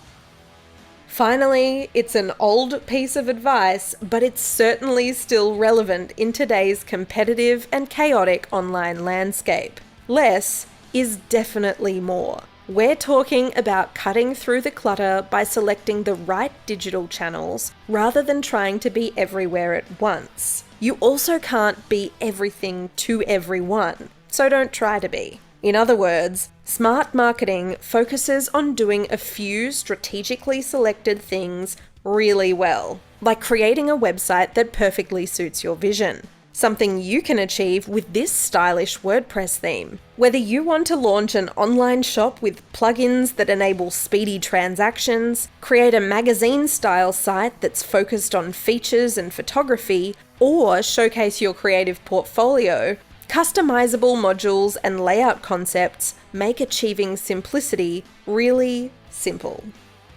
Finally, it's an old piece of advice, but it's certainly still relevant in today's competitive and chaotic online landscape. Less is definitely more. We're talking about cutting through the clutter by selecting the right digital channels rather than trying to be everywhere at once. You also can't be everything to everyone, so don't try to be. In other words, smart marketing focuses on doing a few strategically selected things really well, like creating a website that perfectly suits your vision. Something you can achieve with this stylish WordPress theme. Whether you want to launch an online shop with plugins that enable speedy transactions, create a magazine-style site that's focused on features and photography, or showcase your creative portfolio, customizable modules and layout concepts make achieving simplicity really simple.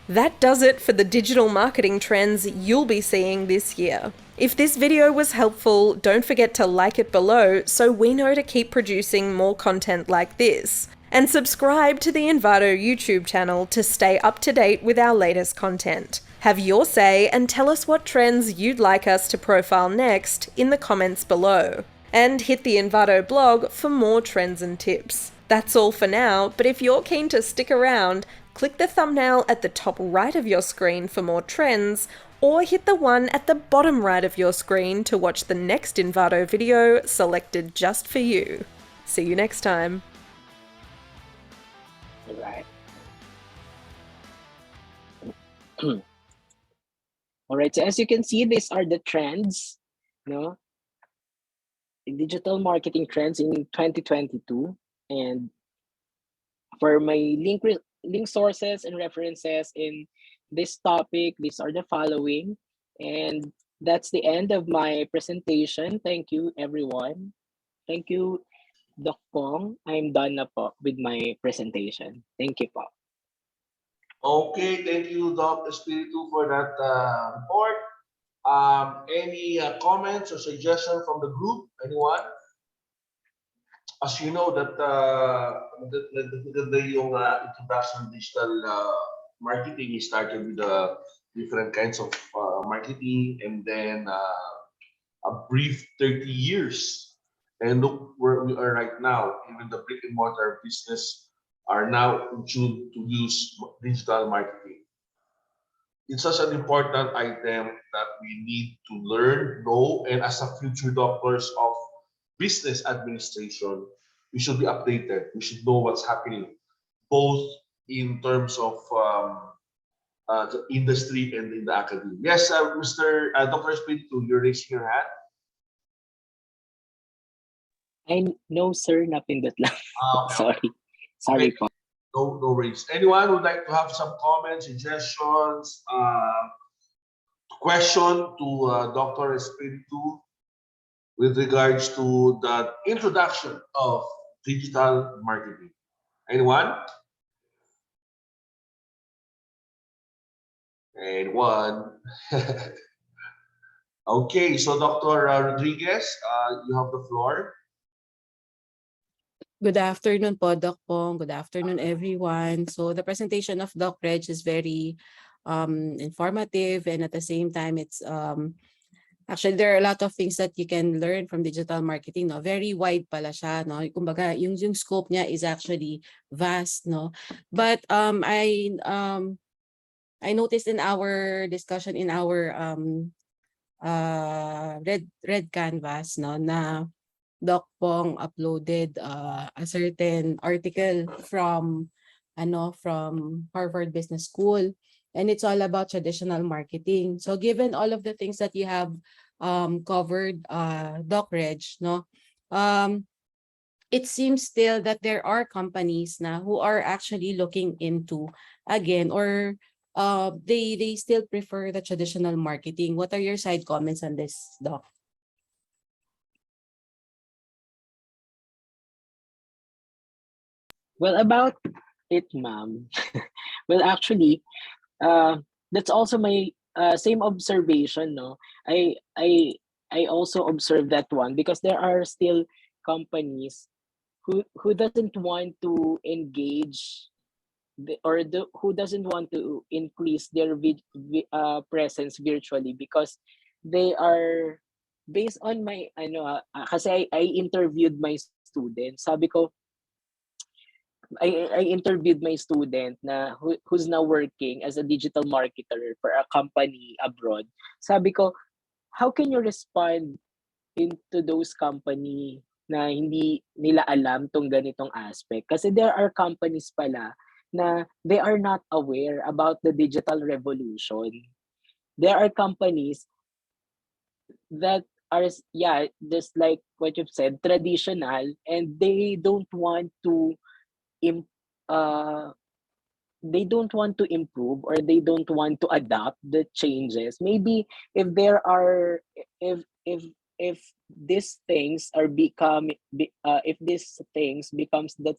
That does it for the digital marketing trends you'll be seeing this year. If this video was helpful, don't forget to like it below so we know to keep producing more content like this. And subscribe to the Envato YouTube channel to stay up to date with our latest content. Have your say and tell us what trends you'd like us to profile next in the comments below. And hit the Envato blog for more trends and tips. That's all for now, but if you're keen to stick around, click the thumbnail at the top right of your screen for more trends, or hit the one at the bottom right of your screen to watch the next Envato video selected just for you. See you next time. Alright. Alright, so as you can see, these are the trends, no? Digital marketing trends in 2022. And for my link sources and references in this topic, these are the following. And that's the end of my presentation. Thank you, everyone. Thank you, Doc Pong. I'm done na po with my presentation. Thank you po. Okay, thank you, Doc Espiritu, for that report. Any comments or suggestions from the group? Anyone? As you know that yung introduction of digital marketing is started with different kinds of marketing, and then a brief 30 years. And look where we are right now. Even the brick and mortar business are now tuned to use digital marketing. It's such an important item that we need to learn, know, and as a future doctors of business administration, we should be updated. We should know what's happening, both in terms of the industry and in the academy. Yes, Mr. Dr. Espiritu, you're raising your hand. No, sir, napindot lang. Okay. Sorry po. No worries. Anyone would like to have some comments, suggestions, question to Dr. Espiritu with regards to the introduction of digital marketing? Anyone? Anyone? Okay, so Dr. Rodriguez, you have the floor. Good afternoon po, Doc Pong. Good afternoon, everyone. So the presentation of Doc Reg is very informative, and at the same time, it's actually there are a lot of things that you can learn from digital marketing. No, very wide pala siya. No, kumbaga yung scope niya is actually vast. No, but I noticed in our discussion in our red canvas, no, na Doc Pong uploaded a certain article from Harvard Business School, and it's all about traditional marketing. So given all of the things that you have covered, Doc Reg, no, it seems still that there are companies na who are actually looking into again, or they still prefer the traditional marketing. What are your side comments on this, Doc? Well, about it, ma'am. Well, actually, that's also my same observation. No, I also observe that one because there are still companies who doesn't want to engage who doesn't want to increase their presence virtually because they are based on my kasi I interviewed my students. Sabi ko, I interviewed my student na who's now working as a digital marketer for a company abroad. Sabi ko, how can you respond into those company na hindi nila alam tong ganitong aspect? Kasi there are companies pala na they are not aware about the digital revolution. There are companies that are, yeah, just like what you've said, traditional, and im- uh, they don't want to improve, or they don't want to adapt the changes. Maybe if there are if these things are if these things becomes the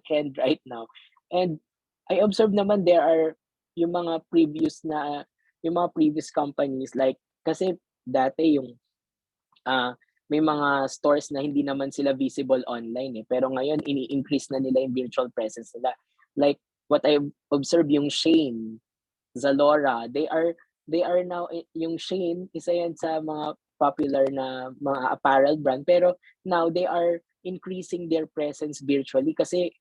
trend right now. And I observe naman there are yung mga previous na yung mga previous companies, like kasi dati yung ah may mga stores na hindi naman sila visible online, eh, pero ngayon ini-increase na nila yung virtual presence nila. Like what I observed, yung Shane, Zalora, they are now, yung Shane, isa yan sa mga popular na mga apparel brand, pero now they are increasing their presence virtually kasi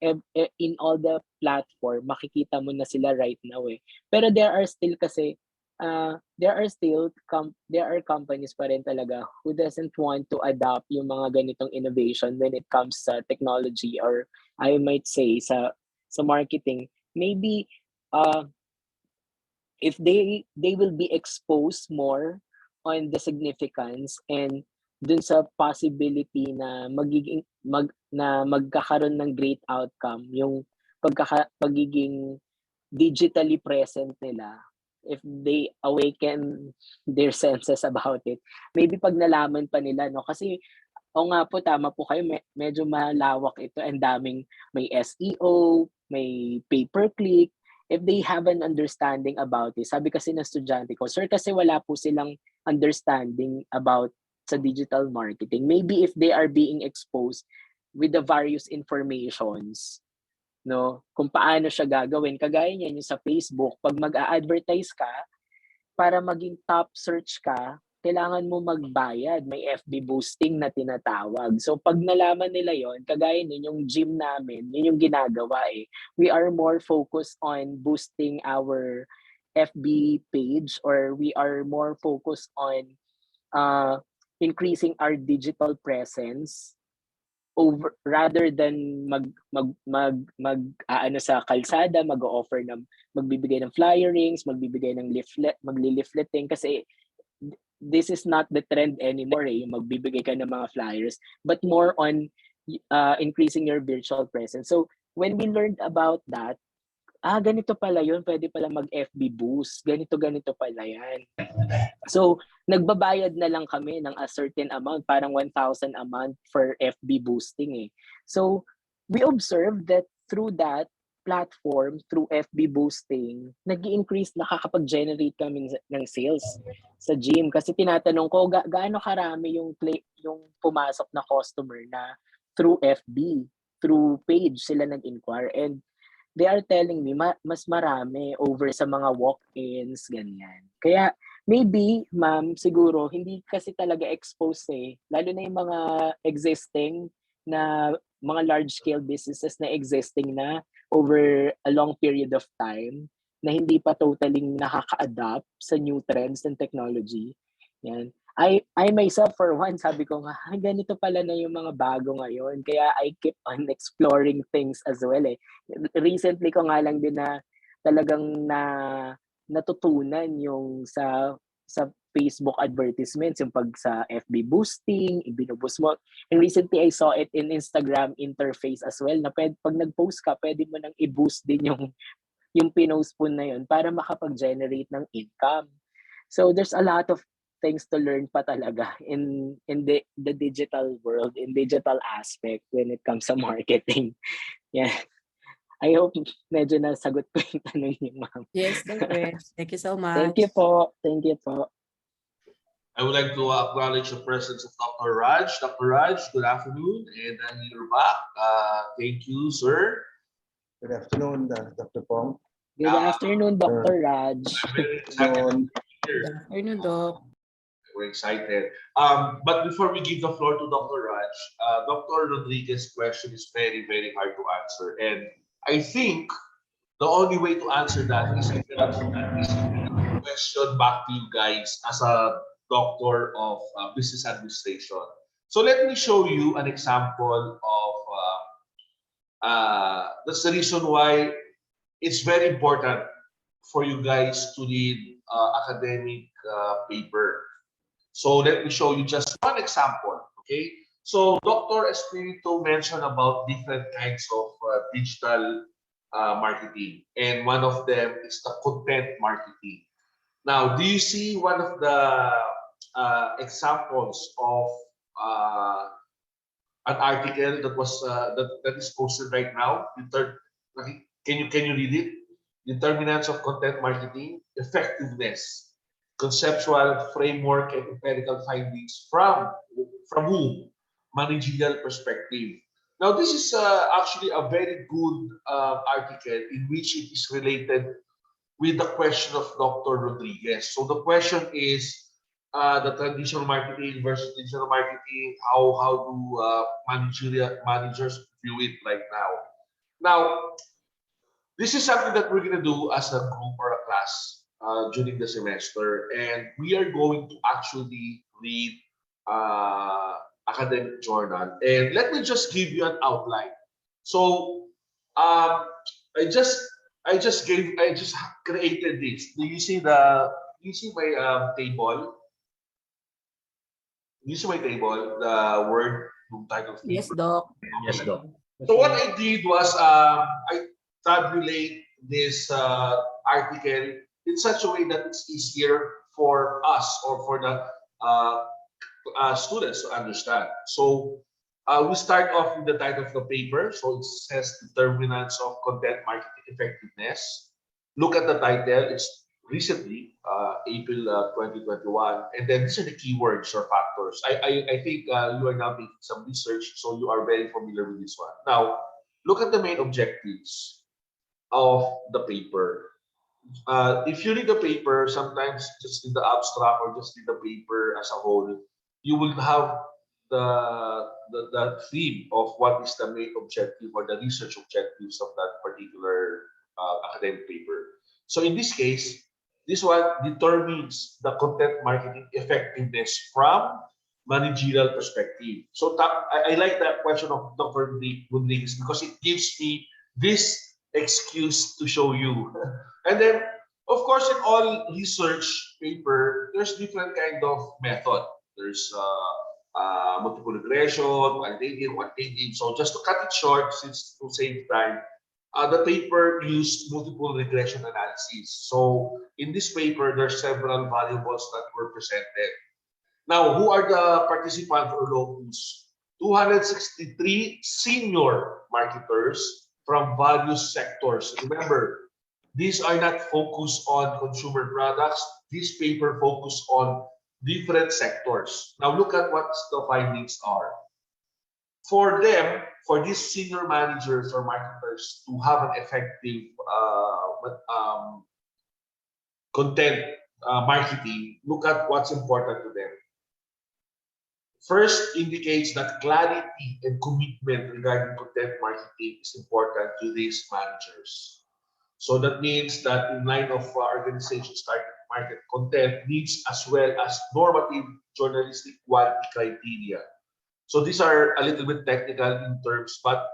in all the platform makikita mo na sila right now, eh. Pero there are still kasi there are companies pa rin talaga who doesn't want to adopt yung mga ganitong innovation when it comes sa technology, or I might say sa marketing. Maybe if they will be exposed more on the significance and dun sa possibility na magkakaroon ng great outcome yung pagiging digitally present nila, if they awaken their senses about it. Maybe pag nalaman pa nila, no, kasi o nga po, tama po kayo, medyo malawak ito, and daming may SEO, may pay per click. If they have an understanding about it, sabi kasi ng estudyante ko, sir, kasi wala po silang understanding about sa digital marketing. Maybe if they are being exposed with the various informations, no, kung paano siya gagawin, kagaya niyan yung sa Facebook, pag mag-a-advertise ka, para maging top search ka, kailangan mo magbayad. May FB boosting na tinatawag. So pag nalaman nila yon, kagaya nun, yung gym namin, yun yung ginagawa, eh. We are more focused on boosting our FB page, or we are more focused on increasing our digital presence over rather than sa kalsada, mag-o-offer ng magbibigay ng flyerings, magbibigay ng leaflet, magli-leafleting, kasi this is not the trend anymore, eh, yung magbibigay ka ng mga flyers, but more on increasing your virtual presence. So when we learned about that, ganito pala yun, pwede pala mag-FB boost, ganito pala yan. So, nagbabayad na lang kami ng a certain amount, parang 1,000 a month for FB boosting, eh. So, we observed that through that platform, through FB boosting, nag-i-increase, nakakapag-generate kami ng sales sa gym. Kasi tinatanong ko, gaano karami yung pumasok na customer na through FB, through page sila nag-inquire. And they are telling me mas marami over sa mga walk-ins, ganyan. Kaya maybe, ma'am, siguro hindi kasi talaga exposed, eh. Lalo na yung mga existing na mga large-scale businesses na existing na over a long period of time, na hindi pa totally nakaka-adapt sa new trends and technology. Yan. I myself for one, sabi ko nga, ganito pala na yung mga bago ngayon. Kaya I keep on exploring things as well eh. Recently ko nga lang din na talagang natutunan yung sa Facebook advertisements, yung pag sa FB boosting, ibinuboost mo. And recently I saw it in Instagram interface as well na pag nag-post ka, pwede mo nang i-boost din yung pinost po na yun para makapag-generate ng income. So there's a lot of things to learn pa talaga in the digital world, in digital aspect when it comes to marketing. Yeah. I hope medyo nasagot ko yung tanong niyo, ma'am. Yes, Reg. Thank you so much. Thank you po. Thank you po. I would like to acknowledge the presence of Dr. Raj. Dr. Raj, good afternoon, and then you're back. Thank you, sir. Good afternoon, Dr. Pong. Good afternoon, Dr. Raj. I'm very excited to be here. Good afternoon, Doc. We're excited. But before we give the floor to Dr. Raj, Dr. Rodriguez's question is very, very hard to answer. And I think the only way to answer that is to question back to you guys as a doctor of business administration. So let me show you an example of, that's the reason why it's very important for you guys to read academic paper. So let me show you just one example, okay? So Dr. Espirito mentioned about different kinds of digital marketing, and one of them is the content marketing. Now, do you see one of the examples of an article that was that is posted right now? Can you read it? Determinants of content marketing, effectiveness, conceptual framework, and empirical findings from whom? Managerial perspective. Now, this is actually a very good article in which it is related with the question of Dr. Rodriguez. So the question is the traditional marketing versus digital marketing. How do managers view it right now? Now, this is something that we're going to do as a group or a class during the semester, and we are going to actually read academic journal. And let me just give you an outline. So I just created this. Do you see my table? Do you see my table? The word title. Yes, Doc. Yes, Doc. So what I did was I tabulate this article in such a way that it's easier for us or for the students to understand. So we start off with the title of the paper. So it says determinants of content marketing effectiveness. Look at the title. It's recently April 2021, and then these are the keywords or factors. I think you are now making some research, so you are very familiar with this one. Now look at the main objectives of the paper. If you read the paper, sometimes just in the abstract or just in the paper as a whole, you will have the theme of what is the main objective or the research objectives of that particular academic paper. So in this case, this one determines the content marketing effectiveness from managerial perspective. So I like that question of Dr. Rodriguez because it gives me this excuse to show you. And then, of course, in all research paper, there's different kind of method. There's multiple regression, quantitative. So just to cut it short, since to save time, the paper used multiple regression analysis. So in this paper, there's several variables that were presented. Now, who are the participants or locus? 263 senior marketers from various sectors. Remember, these are not focused on consumer products. This paper focused on different sectors. Now look at what the findings are. For them, for these senior managers or marketers to have an effective content marketing, look at what's important to them. First indicates that clarity and commitment regarding content marketing is important to these managers. So that means that in line of organization market content needs as well as normative journalistic quality criteria. So these are a little bit technical in terms, but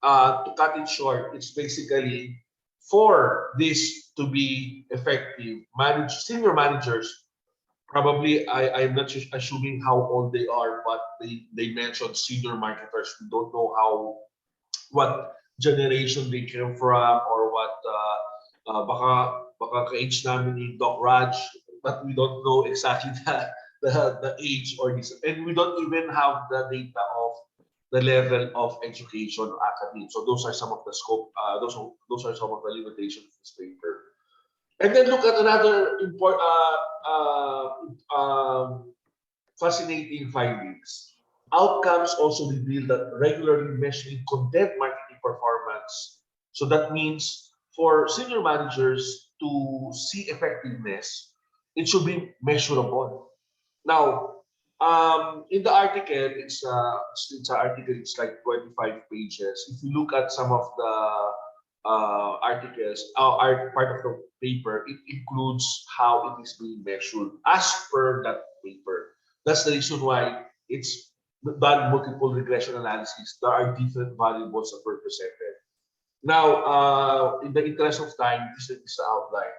to cut it short, it's basically for this to be effective, senior managers, probably I'm not assuming how old they are, but they mentioned senior marketers. We don't know what generation they came from or what baka ka-age namin ni Doc Raj, but we don't know exactly the age or this, and we don't even have the data of the level of education or academy. So those are some of the scope. Those are some of the limitations of this paper. And then look at another important fascinating findings. Outcomes also reveal that regularly measuring content marketing performance. So that means for senior managers to see effectiveness, it should be measurable. Now, in the article, it's an article. It's like 25 pages. If you look at some of the articles, part of the paper, it includes how it is being measured as per that paper. That's the reason why it's done multiple regression analysis. There are different variables that were presented. Now, in the interest of time, this is the outline.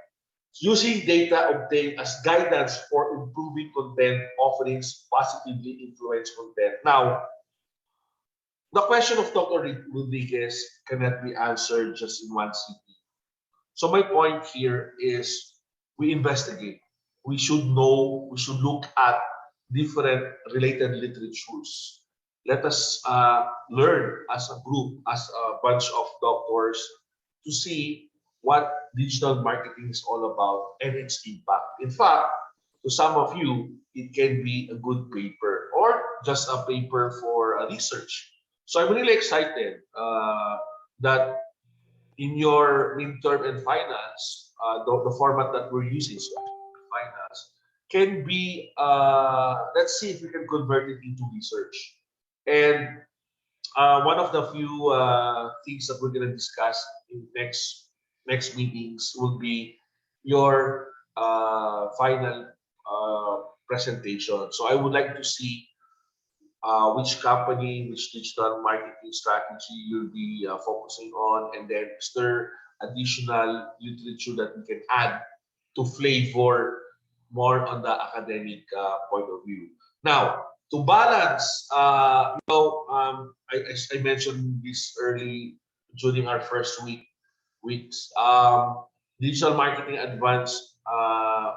Using data obtained as guidance for improving content offerings positively influence content. Now, the question of Dr. Rodriguez cannot be answered just in one sitting. So my point here is we investigate. We should know, we should look at different related literatures. Let us learn as a group, as a bunch of doctors, to see what digital marketing is all about and its impact. In fact, to some of you, it can be a good paper or just a paper for research. So I'm really excited that in your midterm and finance, the format that we're using, so finance, can be, let's see if we can convert it into research. And one of the few things that we're going to discuss in next meetings will be your final presentation. So I would like to see which company, which digital marketing strategy you'll be focusing on, and then is there additional literature that we can add to flavor more on the academic point of view. Now, to balance, I mentioned this early during our first weeks. Digital marketing advanced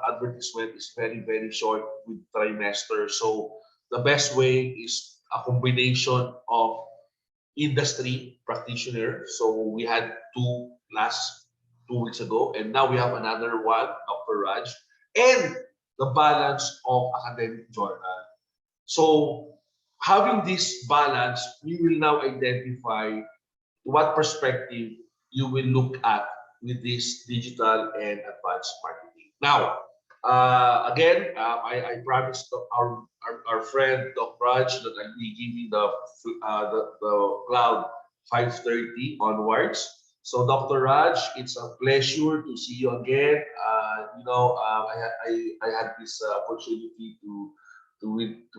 advertisement is very short with trimester. So the best way is a combination of industry practitioner. So we had two last 2 weeks ago, and now we have another one, Dr. Raj, and the balance of academic journal. So having this balance, we will now identify what perspective you will look at with this digital and advanced marketing. Now, again, I promised our friend Doc Raj that I'll be giving the cloud 5:30 onwards. So Dr. Raj, it's a pleasure to see you again. I had this opportunity to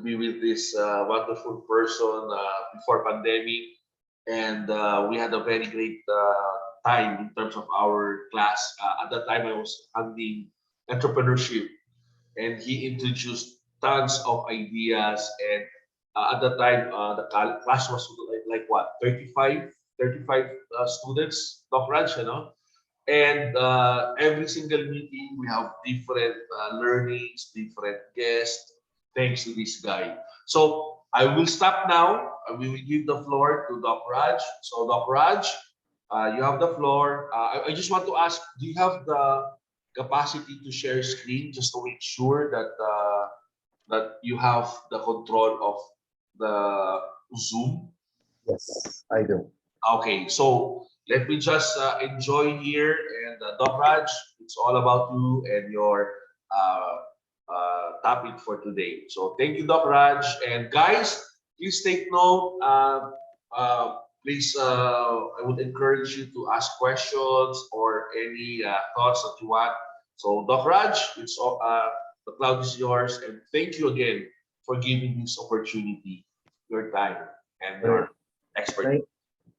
be with this wonderful person before pandemic, and we had a very great time in terms of our class. At that time, I was handling entrepreneurship, and he introduced tons of ideas. And at that time, the class was like what, 35 students, Doc Raj, you know? And every single meeting, we have different learnings, different guests, thanks to this guy. So I will stop now. We will give the floor to Doc Raj. So Doc Raj, you have the floor. I just want to ask, do you have the capacity to share screen just to make sure that you have the control of the Zoom? Yes, I do. Okay, so let me just enjoy here, and Doc Raj, it's all about you and your topic for today. So thank you, Doc Raj, and guys, please take note. Please, I would encourage you to ask questions or any thoughts that you want. So, Doc Raj, the cloud is yours, and thank you again for giving this opportunity, your time, and Right. your expertise.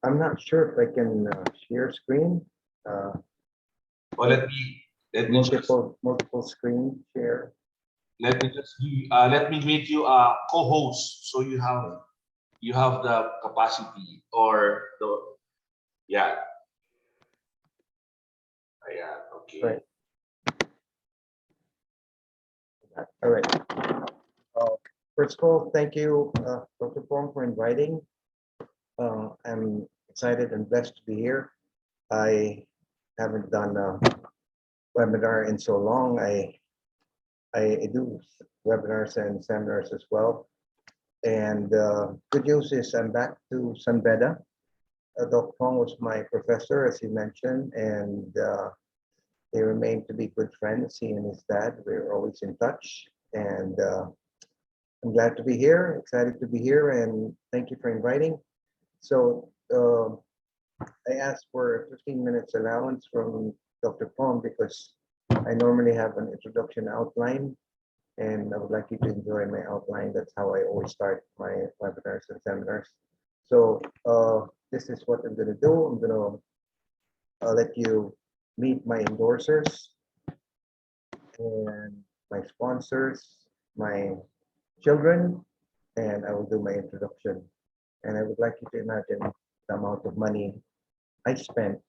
I'm not sure if I can share screen. Well, let me just Multiple screen share. let me make you a co-host, so you have the capacity or the yeah. Yeah, okay. Right. All right. First of all, thank you, Dr. Pong, for inviting. I'm excited and blessed to be here. I haven't done a webinar in so long. I do webinars and seminars as well. And good news is I'm back to San Beda. Dr. Pong was my professor, as he mentioned, and they remain to be good friends, he and his dad. We're always in touch. And I'm glad to be here, excited to be here, and thank you for inviting. So I asked for 15 minutes allowance from Dr. Pong because I normally have an introduction outline, and I would like you to enjoy my outline. That's how I always start my webinars and seminars. So this is what I'm going to do. I'm going to let you meet my endorsers and my sponsors, my children, and I will do my introduction. And I would like you to imagine the amount of money I spent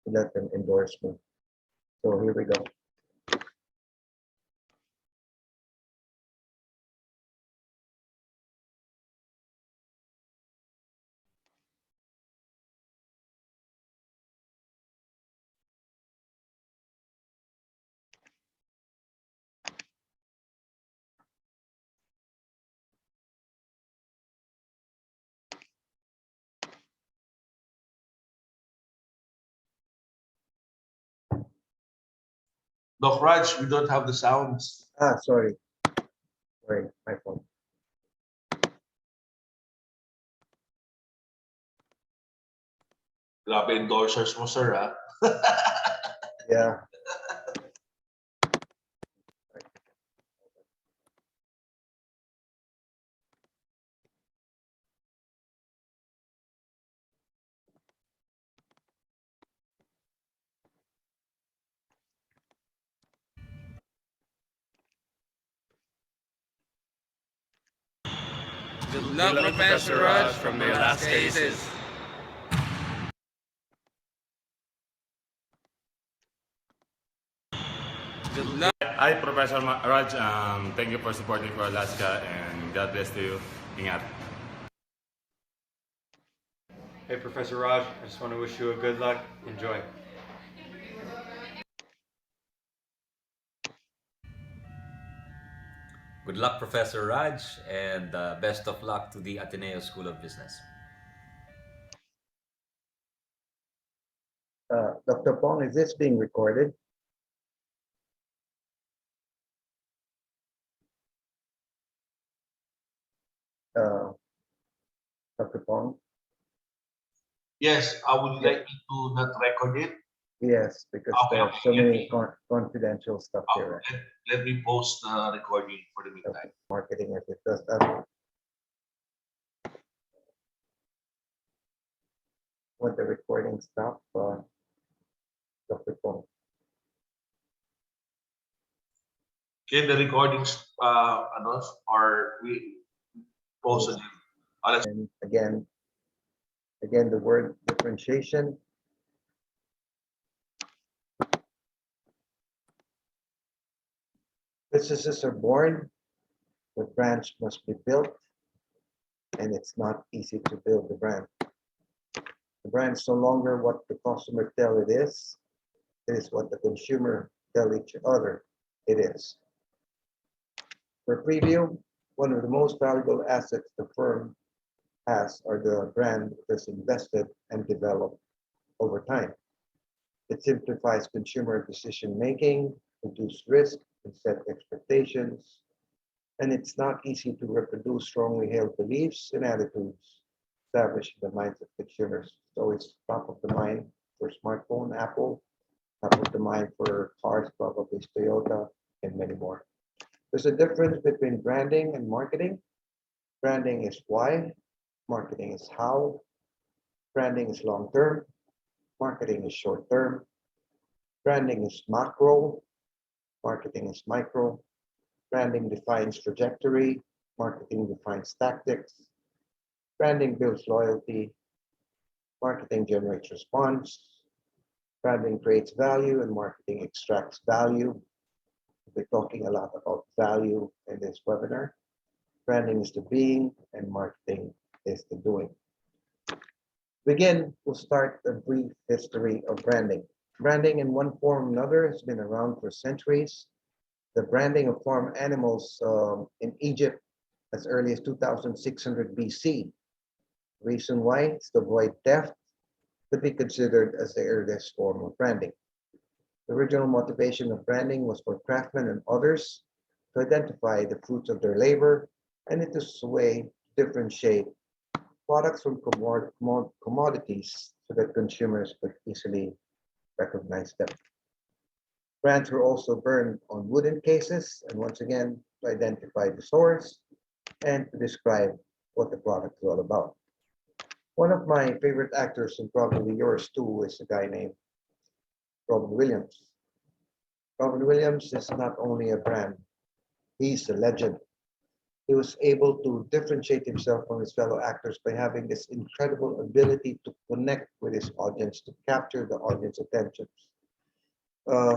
to let them endorse me. So here we go. Doc Raj, we don't have the sounds. Sorry, my phone. Grabe endorsers mo, sir, ha? Yeah. Good luck, Professor Raj, from the last cases. Good luck. Hi, Professor Raj. Thank you for supporting for Alaska, and God bless to you. Ingat. Hey, Professor Raj, I just want to wish you a good luck. Enjoy. Good luck, Professor Raj, and best of luck to the Ateneo School of Business. Dr. Pong, is this being recorded? Dr. Pong? Yes, would you like me to not record it? Yes, because Okay, there's okay. so many confidential stuff here. Let me post the recording for the meantime. Marketing as it does that. Want the recording stop, Dr. Pong? Can the recordings, or we posted it? And again, the word differentiation. Businesses are born, the brands must be built, and it's not easy to build the brand. The brand is no longer what the customer tell it is what the consumer tell each other it is. For preview, one of the most valuable assets the firm has are the brand that's invested and developed over time. It simplifies consumer decision making, reduce risk, and set expectations. And it's not easy to reproduce strongly held beliefs and attitudes established in the minds of consumers. It's always top of the mind for smartphone, Apple, Top of the mind for cars, probably is Toyota and many more. There's a difference between branding and marketing. Branding is why, marketing is how, branding is long term, marketing is short term, branding is macro, marketing is micro, branding defines trajectory, marketing defines tactics, branding builds loyalty, marketing generates response, branding creates value, and marketing extracts value. We're talking a lot about value in this webinar. Branding is the being, and marketing is the doing. Begin, we'll start a brief history of branding. Branding in one form or another has been around for centuries. The branding of farm animals in Egypt as early as 2600 BC. Reason why? It's to avoid theft, to be considered as the earliest form of branding. The original motivation of branding was for craftsmen and others to identify the fruits of their labor, and it is a way to differentiate products from commodities so that consumers could easily recognize them. Brands were also burned on wooden cases, and once again, to identify the source and to describe what the product is all about. One of my favorite actors, and probably yours too, is a guy named Robin Williams. Robin Williams is not only a brand, he's a legend. He was able to differentiate himself from his fellow actors by having this incredible ability to connect with his audience, to capture the audience attention.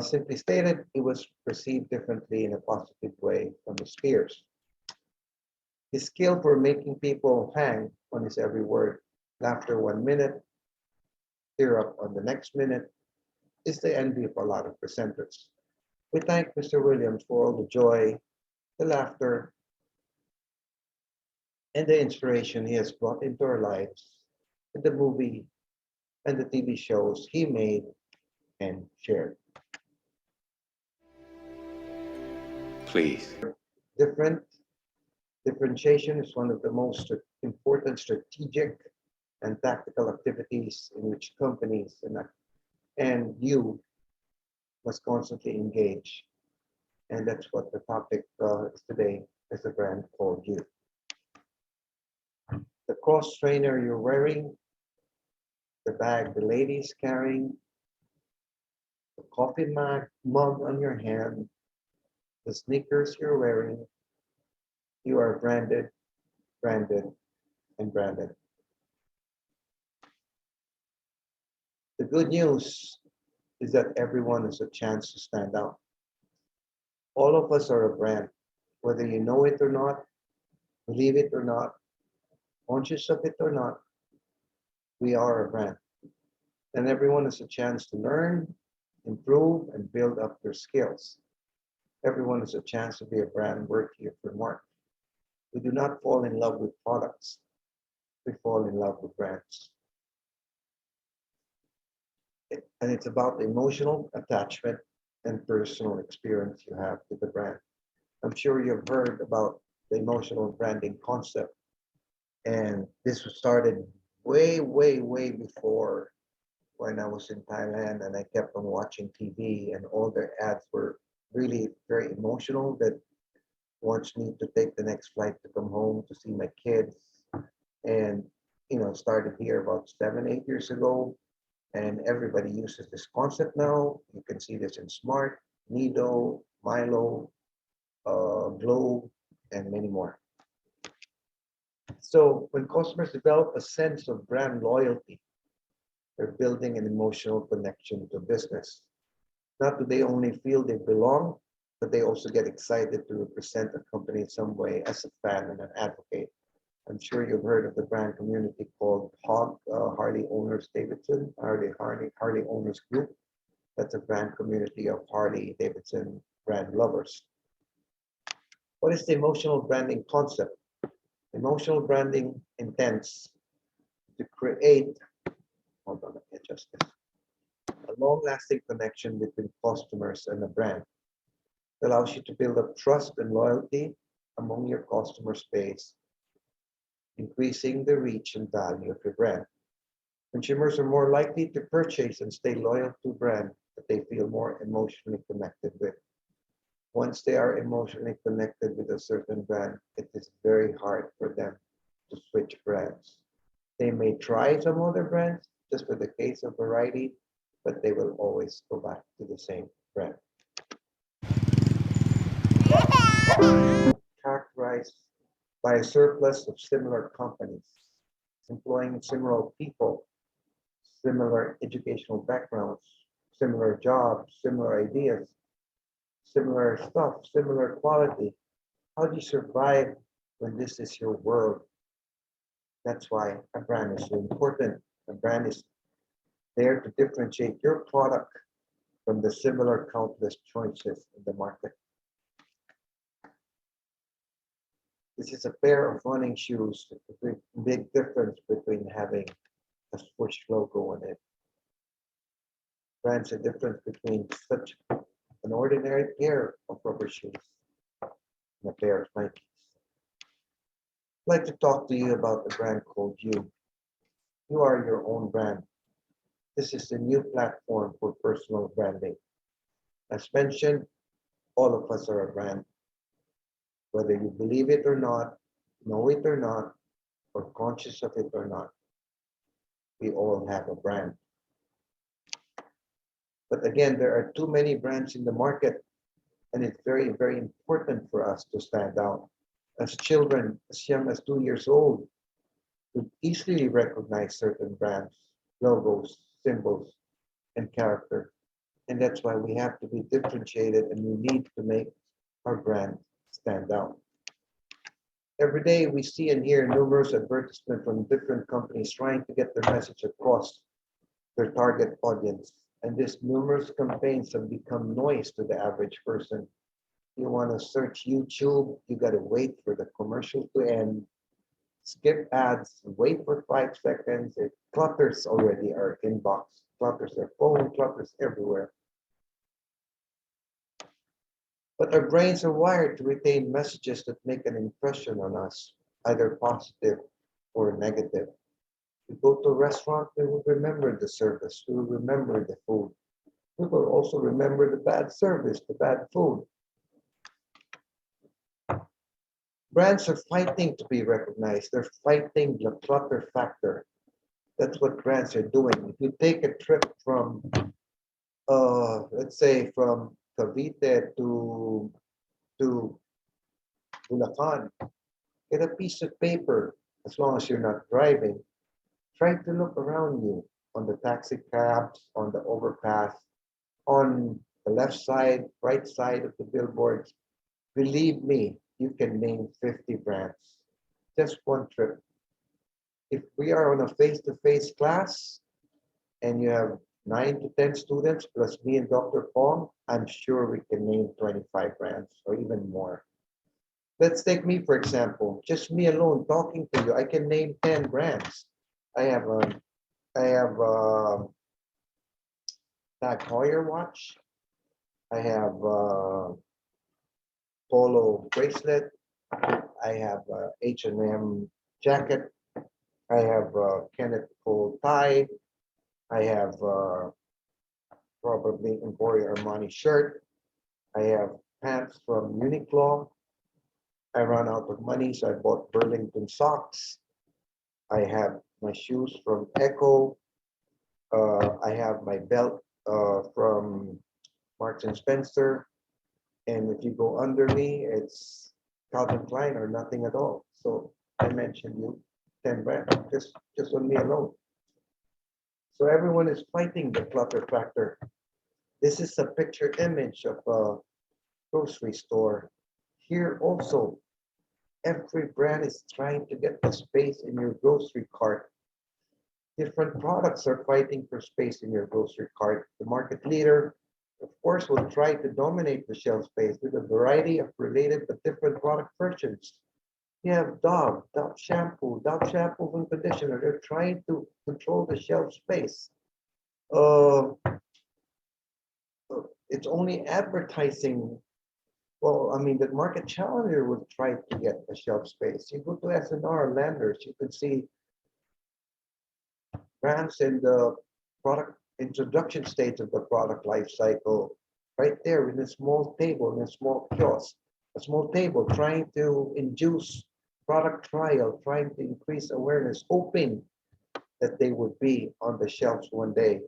Simply stated, he was perceived differently in a positive way from his peers. His skill for making people hang on his every word, laughter 1 minute, tear up on the next minute, is the envy of a lot of presenters. We thank Mr. Williams for all the joy, the laughter, and the inspiration he has brought into our lives in the movie and the TV shows he made and shared. Please. Differentiation is one of the most important strategic and tactical activities in which companies and you must constantly engage. And that's what the topic is today, is the brand called you. The cross trainer you're wearing, the bag the lady's carrying, the coffee mug on your hand, the sneakers you're wearing, you are branded, branded, and branded. The good news is that everyone has a chance to stand out. All of us are a brand, whether you know it or not, believe it or not, conscious of it or not, we are a brand. And everyone has a chance to learn, improve, and build up their skills. Everyone has a chance to be a brand worthy of their mark. We do not fall in love with products. We fall in love with brands. And it's about the emotional attachment and personal experience you have with the brand. I'm sure you've heard about the emotional branding concept. And this was started way, way, way before when I was in Thailand and I kept on watching TV and all their ads were really very emotional that wants me to take the next flight to come home to see my kids. And, started here about 7, 8 years ago. And everybody uses this concept now. You can see this in Smart, Nido, Milo, Glow, and many more. So when customers develop a sense of brand loyalty, they're building an emotional connection to business. Not that they only feel they belong, but they also get excited to represent a company in some way as a fan and an advocate. I'm sure you've heard of the brand community called HOG, Harley Owners Davidson, Harley Owners Group. That's a brand community of Harley Davidson brand lovers. What is the emotional branding concept? Emotional branding intends to create, hold on, let me adjust this, a long-lasting connection between customers and a brand. It allows you to build up trust and loyalty among your customer base, increasing the reach and value of your brand. Consumers are more likely to purchase and stay loyal to brand that they feel more emotionally connected with. Once they are emotionally connected with a certain brand, it is very hard for them to switch brands. They may try some other brands just for the case of variety, but they will always go back to the same brand. Characterized by a surplus of similar companies, employing similar people, similar educational backgrounds, similar jobs, similar ideas, similar stuff, similar quality. How do you survive when this is your world? That's why a brand is so important. A brand is there to differentiate your product from the similar countless choices in the market. This is a pair of running shoes. With a big difference between having a swoosh logo on it. Brands a difference between such an ordinary pair of rubber shoes and a pair of Nikes. I'd like to talk to you about a brand called You. You are your own brand. This is a new platform for personal branding. As mentioned, all of us are a brand. Whether you believe it or not, know it or not, or conscious of it or not, we all have a brand. But again, there are too many brands in the market, and it's very, very important for us to stand out. As children, as young as 2 years old, we easily recognize certain brands, logos, symbols, and character. And that's why we have to be differentiated and we need to make our brand stand out. Every day we see and hear numerous advertisements from different companies trying to get their message across their target audience. And these numerous campaigns have become noise to the average person. You want to search YouTube, you got to wait for the commercial to end, skip ads, wait for 5 seconds. It clutters already our inbox, clutters our phone, clutters everywhere. But our brains are wired to retain messages that make an impression on us, either positive or negative. We go to a restaurant, we will remember the service, we will remember the food. We will also remember the bad service, the bad food. Brands are fighting to be recognized. They're fighting the clutter factor. That's what brands are doing. If you take a trip from, let's say, from Cavite to Bulacan, get a piece of paper. As long as you're not driving, try to look around you on the taxi cabs, on the overpass, on the left side, right side of the billboards. Believe me, you can name 50 brands. Just one trip. If we are on a face-to-face class and you have 9 to 10 students plus me and Dr. Pong, I'm sure we can name 25 brands or even more. Let's take me, for example, just me alone talking to you, I can name 10 brands. I have a Tag Heuer watch. I have a Polo bracelet. I have a H&M jacket. I have a Kenneth Cole tie. I have probably Emporio Armani shirt. I have pants from Uniqlo. I ran out of money, so I bought Burlington socks. I have my shoes from Echo. I have my belt from Marks and Spencer. And if you go under me, it's Calvin Klein or nothing at all. So I mentioned you 10 brands, just on me alone. So everyone is fighting the clutter factor. This is a picture image of a grocery store. Here also, every brand is trying to get the space in your grocery cart. Different products are fighting for space in your grocery cart. The market leader, of course, will try to dominate the shelf space with a variety of related but different product versions. You have Dove shampoo and conditioner. They're trying to control the shelf space. It's only advertising. Well, I mean, the market challenger will try to get a shelf space. You go to SNR Landers, you can see brands in the product introduction stage of the product life cycle, right there in a small table, in a small kiosk, a small table, trying to induce product trial, trying to increase awareness, hoping that they would be on the shelves one day.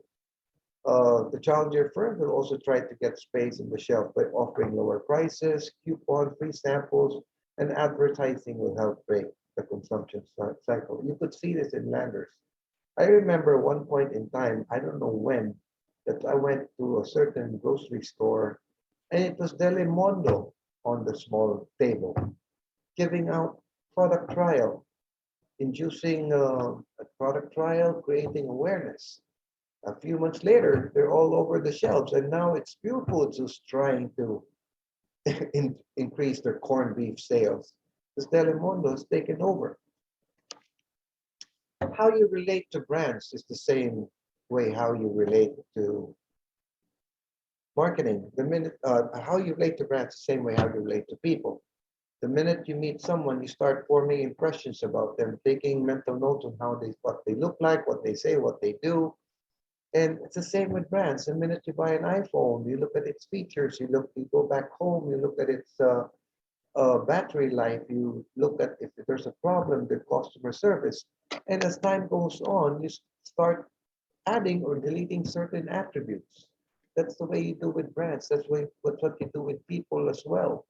The challenger firm will also try to get space in the shelf by offering lower prices, coupon, free samples, and advertising will help break the consumption cycle. You could see this in Landers. I remember one point in time, I don't know when, that I went to a certain grocery store and it was Delimondo on the small table, giving out product trial, inducing a product trial, creating awareness. A few months later, they're all over the shelves, and now it's Pure Foods who's trying to increase their corned beef sales. Because Telemundo has taken over. How you relate to brands is the same way how you relate to marketing. The minute how you relate to brands, the same way how you relate to people. The minute you meet someone, you start forming impressions about them, taking mental notes on what they look like, what they say, what they do. And it's the same with brands. The minute you buy an iPhone, you look at its features, you go back home, you look at its battery life, you look at if there's a problem, the customer service. And as time goes on, you start adding or deleting certain attributes. That's the way you do with brands. That's what you do with people as well.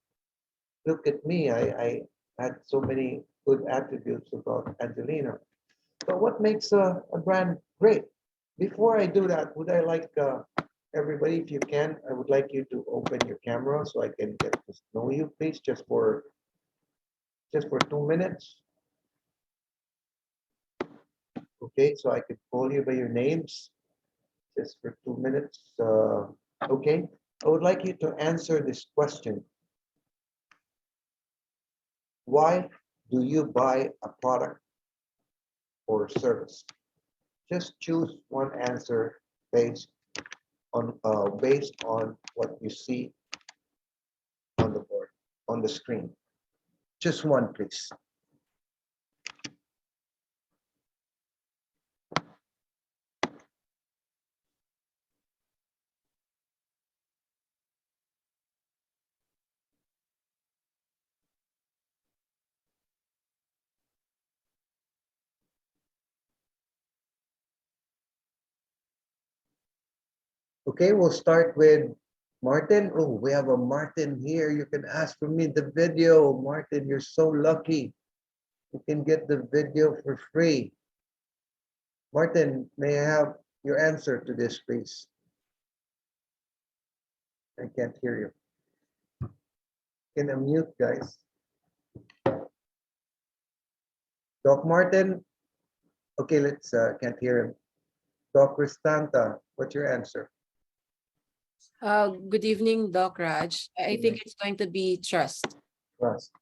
Look at me, I had so many good attributes about Angelina. But what makes a brand great? Before I do that, would I like everybody, if you can, I would like you to open your camera so I can get to know you, please, just for 2 minutes. Okay, so I could call you by your names just for 2 minutes. Okay, I would like you to answer this question. Why do you buy a product or service? Just choose one answer based on what you see on the board, on the screen. Just one, please. Okay, we'll start with Martin. Oh, we have a Martin here. You can ask for me the video. Martin, you're so lucky. You can get the video for free. Martin, may I have your answer to this, please? I can't hear you. Can unmute, guys. Doc Martin. Okay, let's can't hear him. Doc Cristanta, what's your answer? Good evening, Doc Raj. I think it's going to be trust. Trust.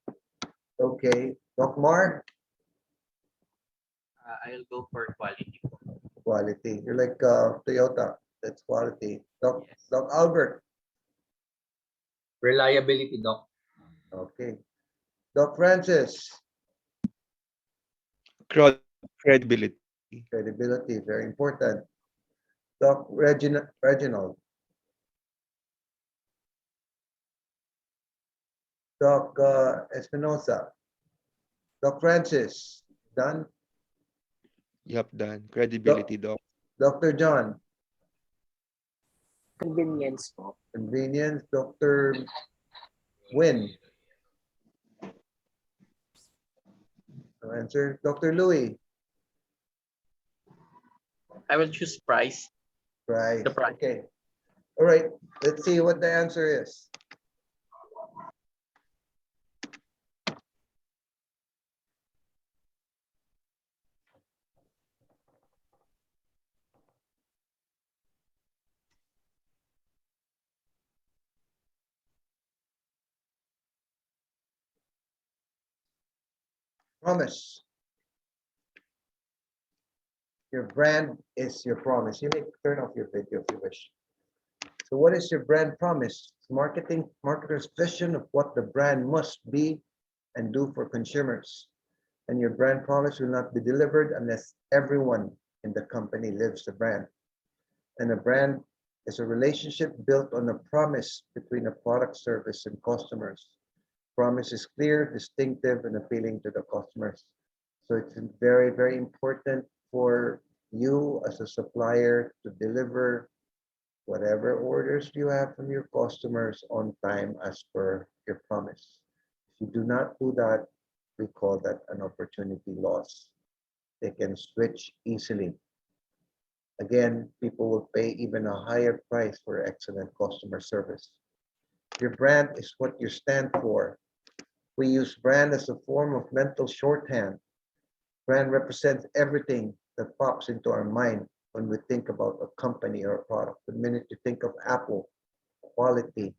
Okay. Doc Mar? I'll go for quality. Quality. You're like Toyota. That's quality. Doc, Yes. Doc Albert? Reliability, Doc. Okay. Doc Francis? Credibility. Credibility, very important. Doc Reginald? Doc Espinosa? Doc Francis? Done? Yep, done. Credibility, Doc. Dr. John? Convenience po. Convenience. Dr. Win? No answer. Dr. Louis? I will choose price. Price. The price. Okay. All right. Let's see what the answer is. Promise. Your brand is your promise. You may turn off your video if you wish. So what is your brand promise? It's marketer's vision of what the brand must be and do for consumers. And your brand promise will not be delivered unless everyone in the company lives the brand. And a brand is a relationship built on a promise between a product, service, and customers. Promise is clear, distinctive, and appealing to the customers. So it's very, very important for you as a supplier to deliver whatever orders you have from your customers on time as per your promise. If you do not do that, we call that an opportunity loss. They can switch easily. Again, people will pay even a higher price for excellent customer service. Your brand is what you stand for. We use brand as a form of mental shorthand. Brand represents everything that pops into our mind when we think about a company or a product. The minute you think of Apple, quality,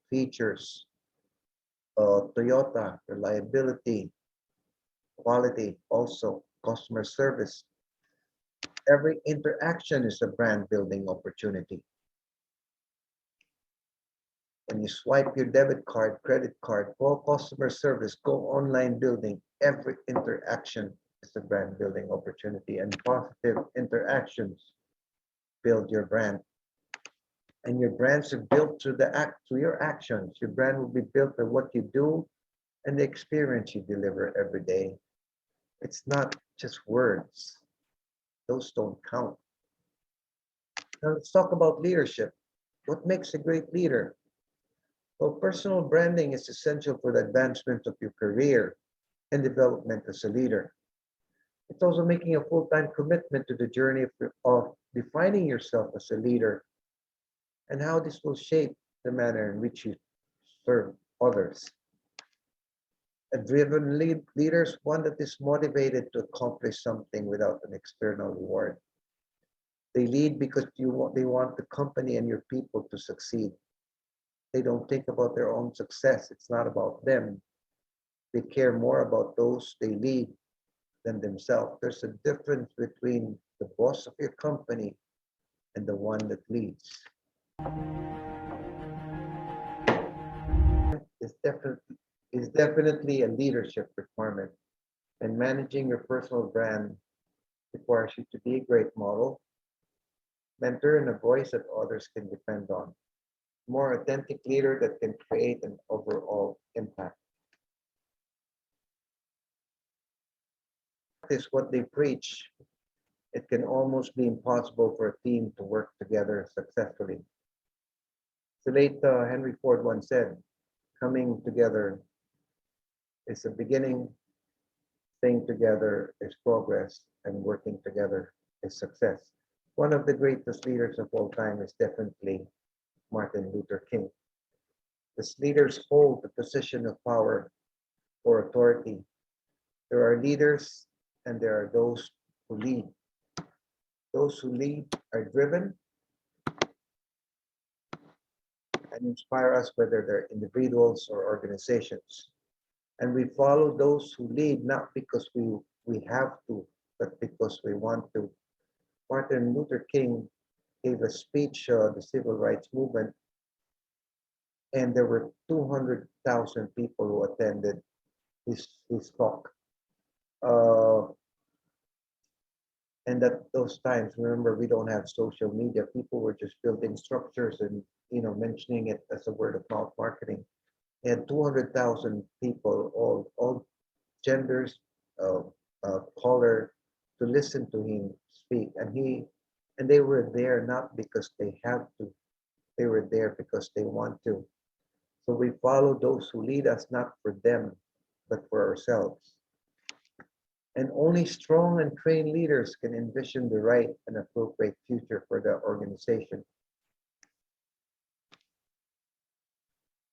features, Toyota, reliability, quality, also customer service. Every interaction is a brand building opportunity. When you swipe your debit card, credit card, call customer service, go online building, every interaction is a brand building opportunity, and positive interactions build your brand. And your brands are built through through your actions. Your brand will be built by what you do and the experience you deliver every day. It's not just words. Those don't count. Now let's talk about leadership. What makes a great leader? Well, personal branding is essential for the advancement of your career and development as a leader. It's also making a full-time commitment to the journey of defining yourself as a leader and how this will shape the manner in which you serve others. A driven leader is one that is motivated to accomplish something without an external reward. They lead because they want the company and your people to succeed. They don't think about their own success. It's not about them. They care more about those they lead than themselves. There's a difference between the boss of your company and the one that leads. Is definitely a leadership requirement, and managing your personal brand requires you to be a great model, mentor, and a voice that others can depend on. More authentic leader that can create an overall impact. Practice what they preach. It can almost be impossible for a team to work together successfully. The late Henry Ford once said, coming together is a beginning, staying together is progress, and working together is success. One of the greatest leaders of all time is definitely Martin Luther King. As leaders hold the position of power or authority, there are leaders and there are those who lead. Those who lead are driven and inspire us, whether they're individuals or organizations. And we follow those who lead not because we have to, but because we want to. Martin Luther King gave a speech, the civil rights movement, and there were 200,000 people who attended his talk. And at those times, remember, we don't have social media. People were just building structures and mentioning it as a word of mouth marketing. He had 200,000 people, all genders, color, to listen to him speak, and they were there not because they have to, they were there because they want to. So we follow those who lead us not for them, but for ourselves. And only strong and trained leaders can envision the right and appropriate future for the organization.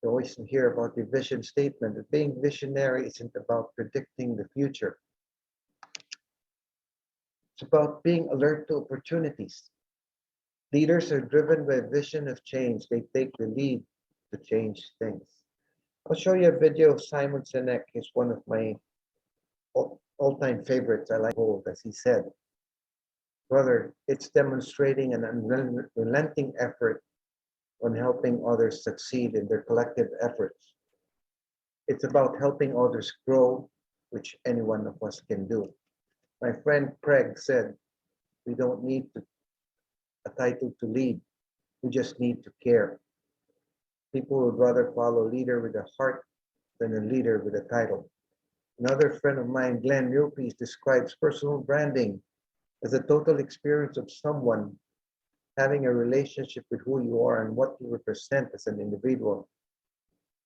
You always hear about the vision statement, that being visionary isn't about predicting the future. It's about being alert to opportunities. Leaders are driven by a vision of change. They take the lead to change things. I'll show you a video of Simon Sinek. He's one of my all-time favorites. I like old, as he said. Brother, it's demonstrating an unrelenting effort on helping others succeed in their collective efforts. It's about helping others grow, which any one of us can do. My friend Craig said, we don't need to a title to lead. We just need to care. People would rather follow a leader with a heart than a leader with a title. Another friend of mine, Glenn Milpies, describes personal branding as a total experience of someone having a relationship with who you are and what you represent as an individual.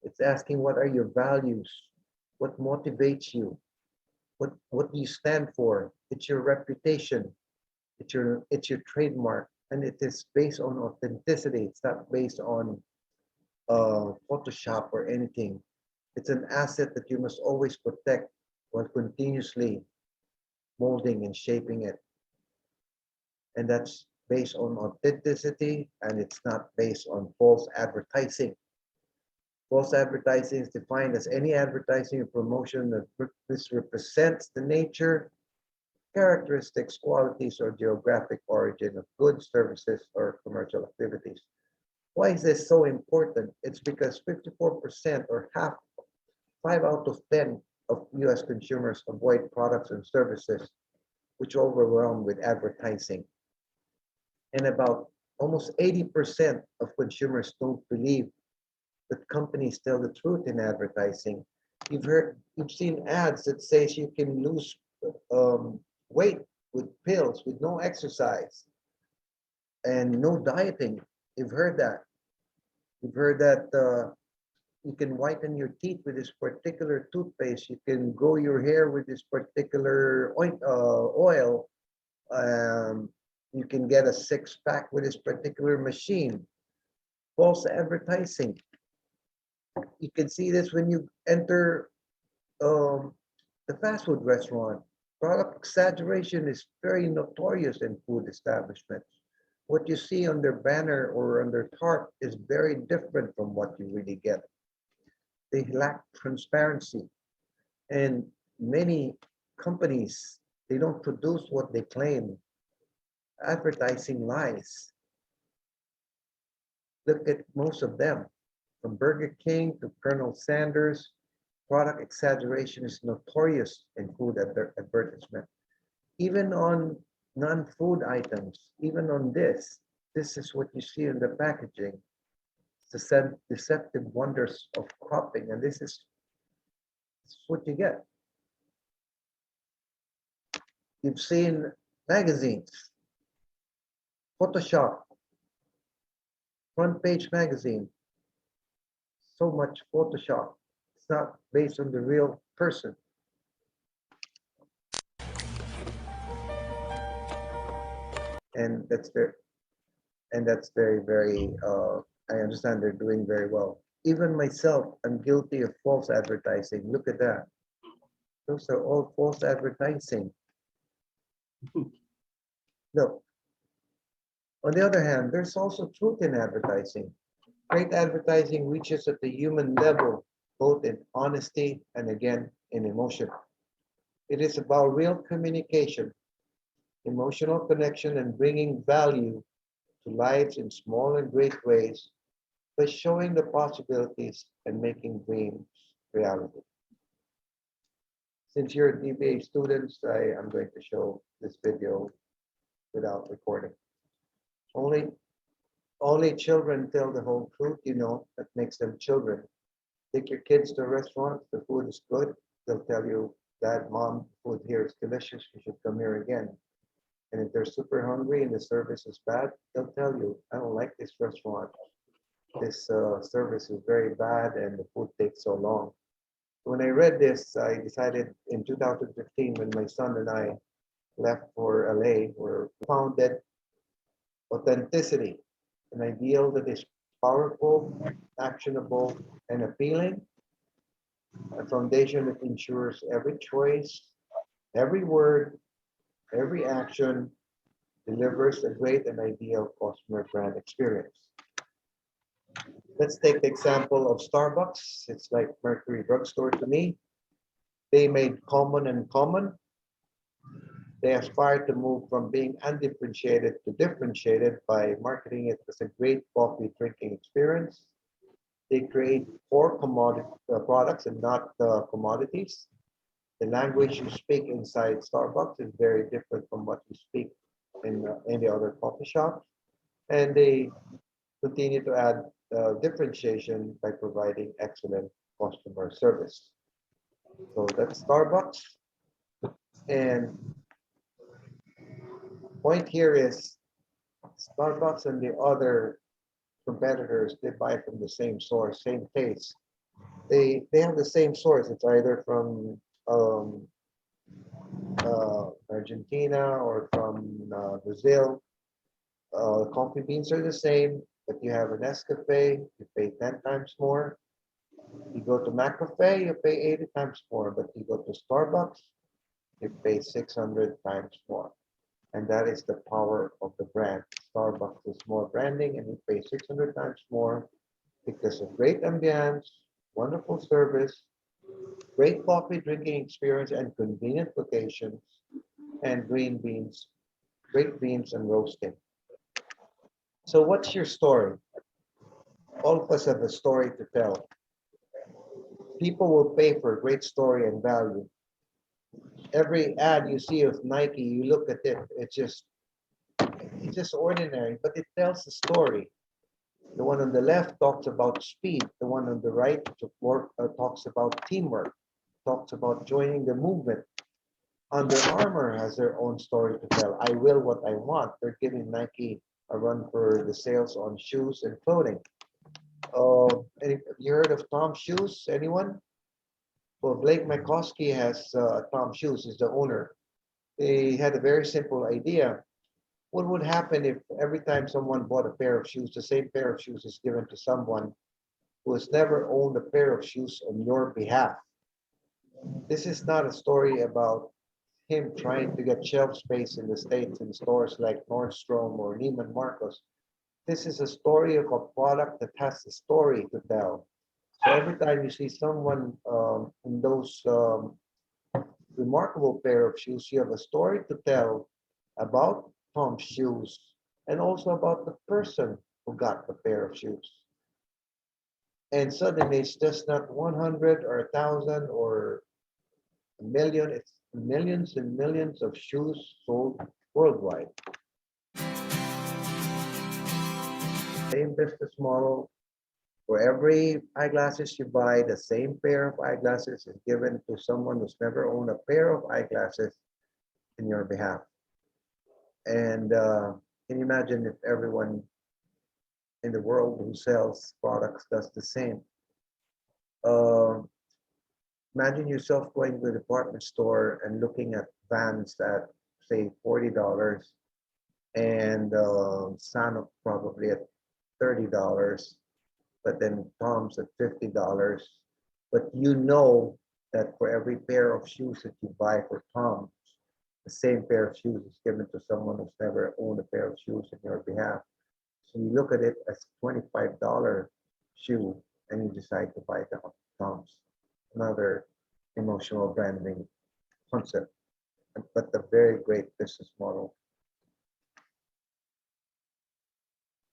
It's asking what are your values? What motivates you? What do you stand for? It's your reputation. It's your trademark. And it is based on authenticity. It's not based on Photoshop or anything. It's an asset that you must always protect while continuously molding and shaping it. And that's based on authenticity, and it's not based on false advertising. False advertising is defined as any advertising or promotion that misrepresents the nature, characteristics, qualities, or geographic origin of goods, services, or commercial activities. Why is this so important? It's because 54% or half, 5 out of 10 of US consumers avoid products and services which are overwhelmed with advertising. And about almost 80% of consumers don't believe that companies tell the truth in advertising. You've seen ads that says you can lose weight with pills, with no exercise and no dieting. You've heard that. You've heard that you can whiten your teeth with this particular toothpaste. You can grow your hair with this particular oil. You can get a six-pack with this particular machine. False advertising. You can see this when you enter the fast food restaurant. Product exaggeration is very notorious in food establishments. What you see on their banner or on their tarp is very different from what you really get. They lack transparency. And many companies, they don't produce what they claim. Advertising lies. Look at most of them, from Burger King to Colonel Sanders. Product exaggeration is notorious in food advertisement. Even on non-food items, even on this is what you see in the packaging. It's the deceptive wonders of cropping, and this is what you get. You've seen magazines, Photoshop, front page magazine, so much Photoshop. It's not based on the real person. And that's very, very, I understand they're doing very well. Even myself, I'm guilty of false advertising. Look at that. Those are all false advertising. Look. On the other hand, there's also truth in advertising. Great advertising reaches at the human level, both in honesty and again, in emotion. It is about real communication, emotional connection, and bringing value to lives in small and great ways by showing the possibilities and making dreams reality. Since you're DBA students, I am going to show this video without recording. Only children tell the whole truth, that makes them children. Take your kids to a restaurant, the food is good, they'll tell you, Dad, Mom, food here is delicious, you should come here again. And if they're super hungry and the service is bad, they'll tell you, I don't like this restaurant. This service is very bad and the food takes so long. When I read this, I decided in 2015, when my son and I left for LA, we found that authenticity, an ideal that is powerful, actionable, and appealing, a foundation that ensures every choice, every word, every action delivers a great and ideal customer brand experience. Let's take the example of Starbucks. It's like Mercury Drugstore to me. They made common uncommon. They aspire to move from being undifferentiated to differentiated by marketing it as a great coffee drinking experience. They create core commodity products and not commodities. The language you speak inside Starbucks is very different from what you speak in any other coffee shop. And they continue to add differentiation by providing excellent customer service. So that's Starbucks. And point here is Starbucks and the other competitors, they buy from the same source, same taste. They have the same source. It's either from Argentina or from Brazil. Coffee beans are the same, but you have an Nescafe, you pay 10 times more. You go to McCafe, you pay 80 times more, but you go to Starbucks, you pay 600 times more. And that is the power of the brand. Starbucks is more branding and you pay 600 times more because of great ambience, wonderful service, great coffee drinking experience and convenient locations, and green beans, great beans and roasting. So what's your story? All of us have a story to tell. People will pay for a great story and value. Every ad you see of Nike, you look at it, it's just ordinary, but it tells a story. The one on the left talks about speed. The one on the right talks about teamwork, talks about joining the movement. Under Armour has their own story to tell. I will what I want. They're giving Nike a run for the sales on shoes and clothing. You heard of Tom Shoes? Anyone? Well, Blake McCoskey has Tom Shoes, is the owner. They had a very simple idea. What would happen if every time someone bought a pair of shoes, the same pair of shoes is given to someone who has never owned a pair of shoes on your behalf? This is not a story about him trying to get shelf space in the States in stores like Nordstrom or Neiman Marcus. This is a story of a product that has a story to tell. So every time you see someone in those remarkable pair of shoes, you have a story to tell about Tom's shoes and also about the person who got the pair of shoes. And suddenly it's just not 100 or 1,000 or a million, it's millions and millions of shoes sold worldwide. Same business model. For every eyeglasses you buy, the same pair of eyeglasses is given to someone who's never owned a pair of eyeglasses in your behalf. And can you imagine if everyone in the world who sells products does the same? Uh, Imagine yourself going to a department store and looking at Vans at, say, $40 and Sanok probably at $30, but then Tom's at $50. But you know that for every pair of shoes that you buy for Tom's, the same pair of shoes is given to someone who's never owned a pair of shoes on your behalf. So you look at it as a $25 shoe and you decide to buy the Tom's. Another emotional branding concept, but a very great business model.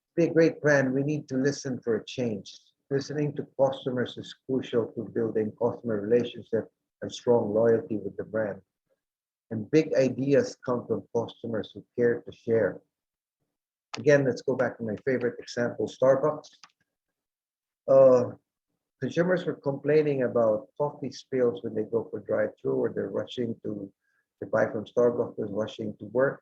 To be a great brand, we need to listen for a change. Listening to customers is crucial to building customer relationship and strong loyalty with the brand. And big ideas come from customers who care to share. Again, let's go back to my favorite example, Starbucks. Consumers were complaining about coffee spills when they go for drive-through or they're rushing to buy from Starbucks and rushing to work.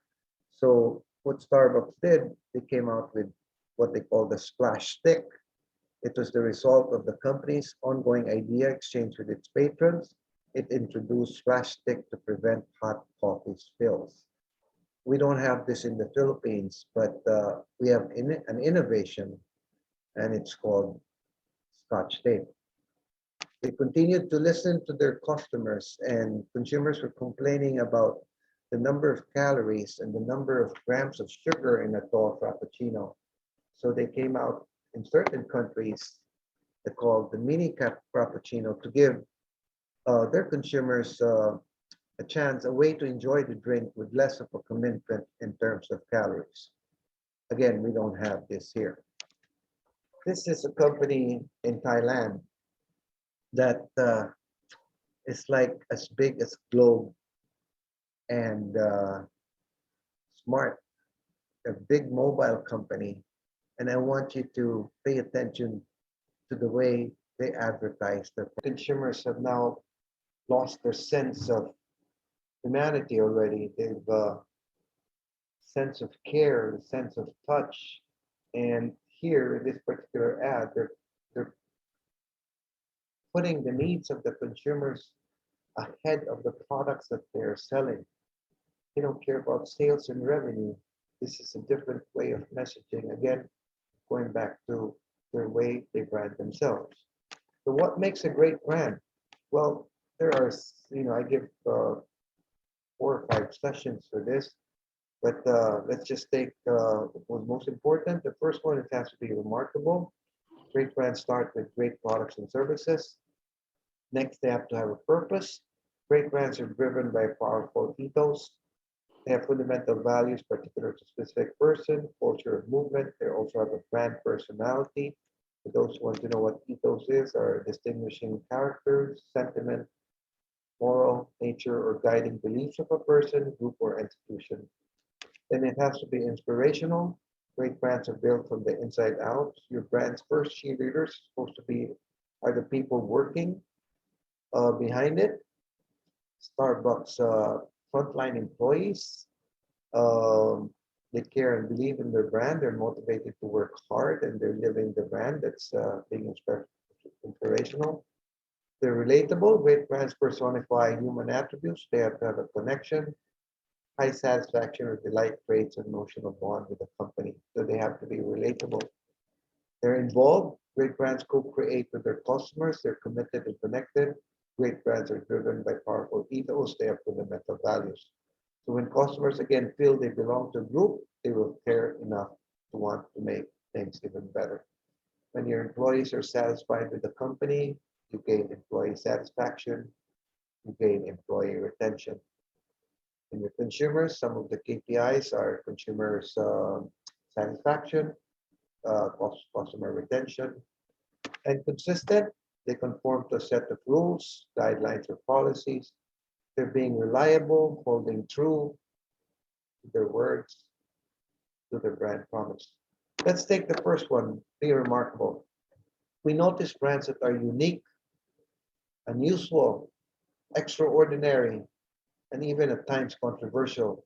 So what Starbucks did, they came out with what they call the splash stick. It was the result of the company's ongoing idea exchange with its patrons. It introduced splash stick to prevent hot coffee spills. We don't have this in the Philippines, but we have an innovation, and it's called Scotch tape. They continued to listen to their customers, and consumers were complaining about the number of calories and the number of grams of sugar in a tall frappuccino. So they came out in certain countries, they called the mini cap frappuccino, to give their consumers a chance, a way to enjoy the drink with less of a commitment in terms of calories. Again, we don't have this here. This is a company in Thailand that is like as big as globe and smart. a big mobile company, and I want you to pay attention to the way they advertise. The consumers have now lost their sense of humanity already. They've sense of care, the sense of touch. And here in this particular ad, they're putting the needs of the consumers ahead of the products that they're selling. They don't care about sales and revenue. This is a different way of messaging. Again, going back to their way they brand themselves. So what makes a great brand? Well, there are, I give 4 or 5 sessions for this, but let's just take what's most important. The first one, it has to be remarkable. Great brands start with great products and services. Next, they have to have a purpose. Great brands are driven by a powerful ethos. They have fundamental values particular to a specific person, culture, and movement. They also have a brand personality. For those who want to know what ethos is, are distinguishing characters, sentiment, moral, nature, or guiding beliefs of a person, group, or institution. Then it has to be inspirational. Great brands are built from the inside out. Your brand's first cheerleaders supposed to be are the people working behind it. Starbucks frontline employees. Um, they care and believe in their brand. They're motivated to work hard, and they're living the brand that's being inspirational. They're relatable. Great brands personify human attributes. They have to have a connection. High satisfaction or delight creates an emotional bond with the company. So they have to be relatable. They're involved. Great brands co-create with their customers. They're committed and connected. Great brands are driven by powerful ethos. They have fundamental values. So when customers again feel they belong to a group, they will care enough to want to make things even better. When your employees are satisfied with the company, you gain employee satisfaction, you gain employee retention. And your consumers, some of the KPIs are consumers satisfaction, customer retention, and consistent. They conform to a set of rules, guidelines, or policies. They're being reliable, holding true to their words, to their brand promise. Let's take the first one, be remarkable. We notice brands that are unique, unusual, extraordinary, and even at times controversial.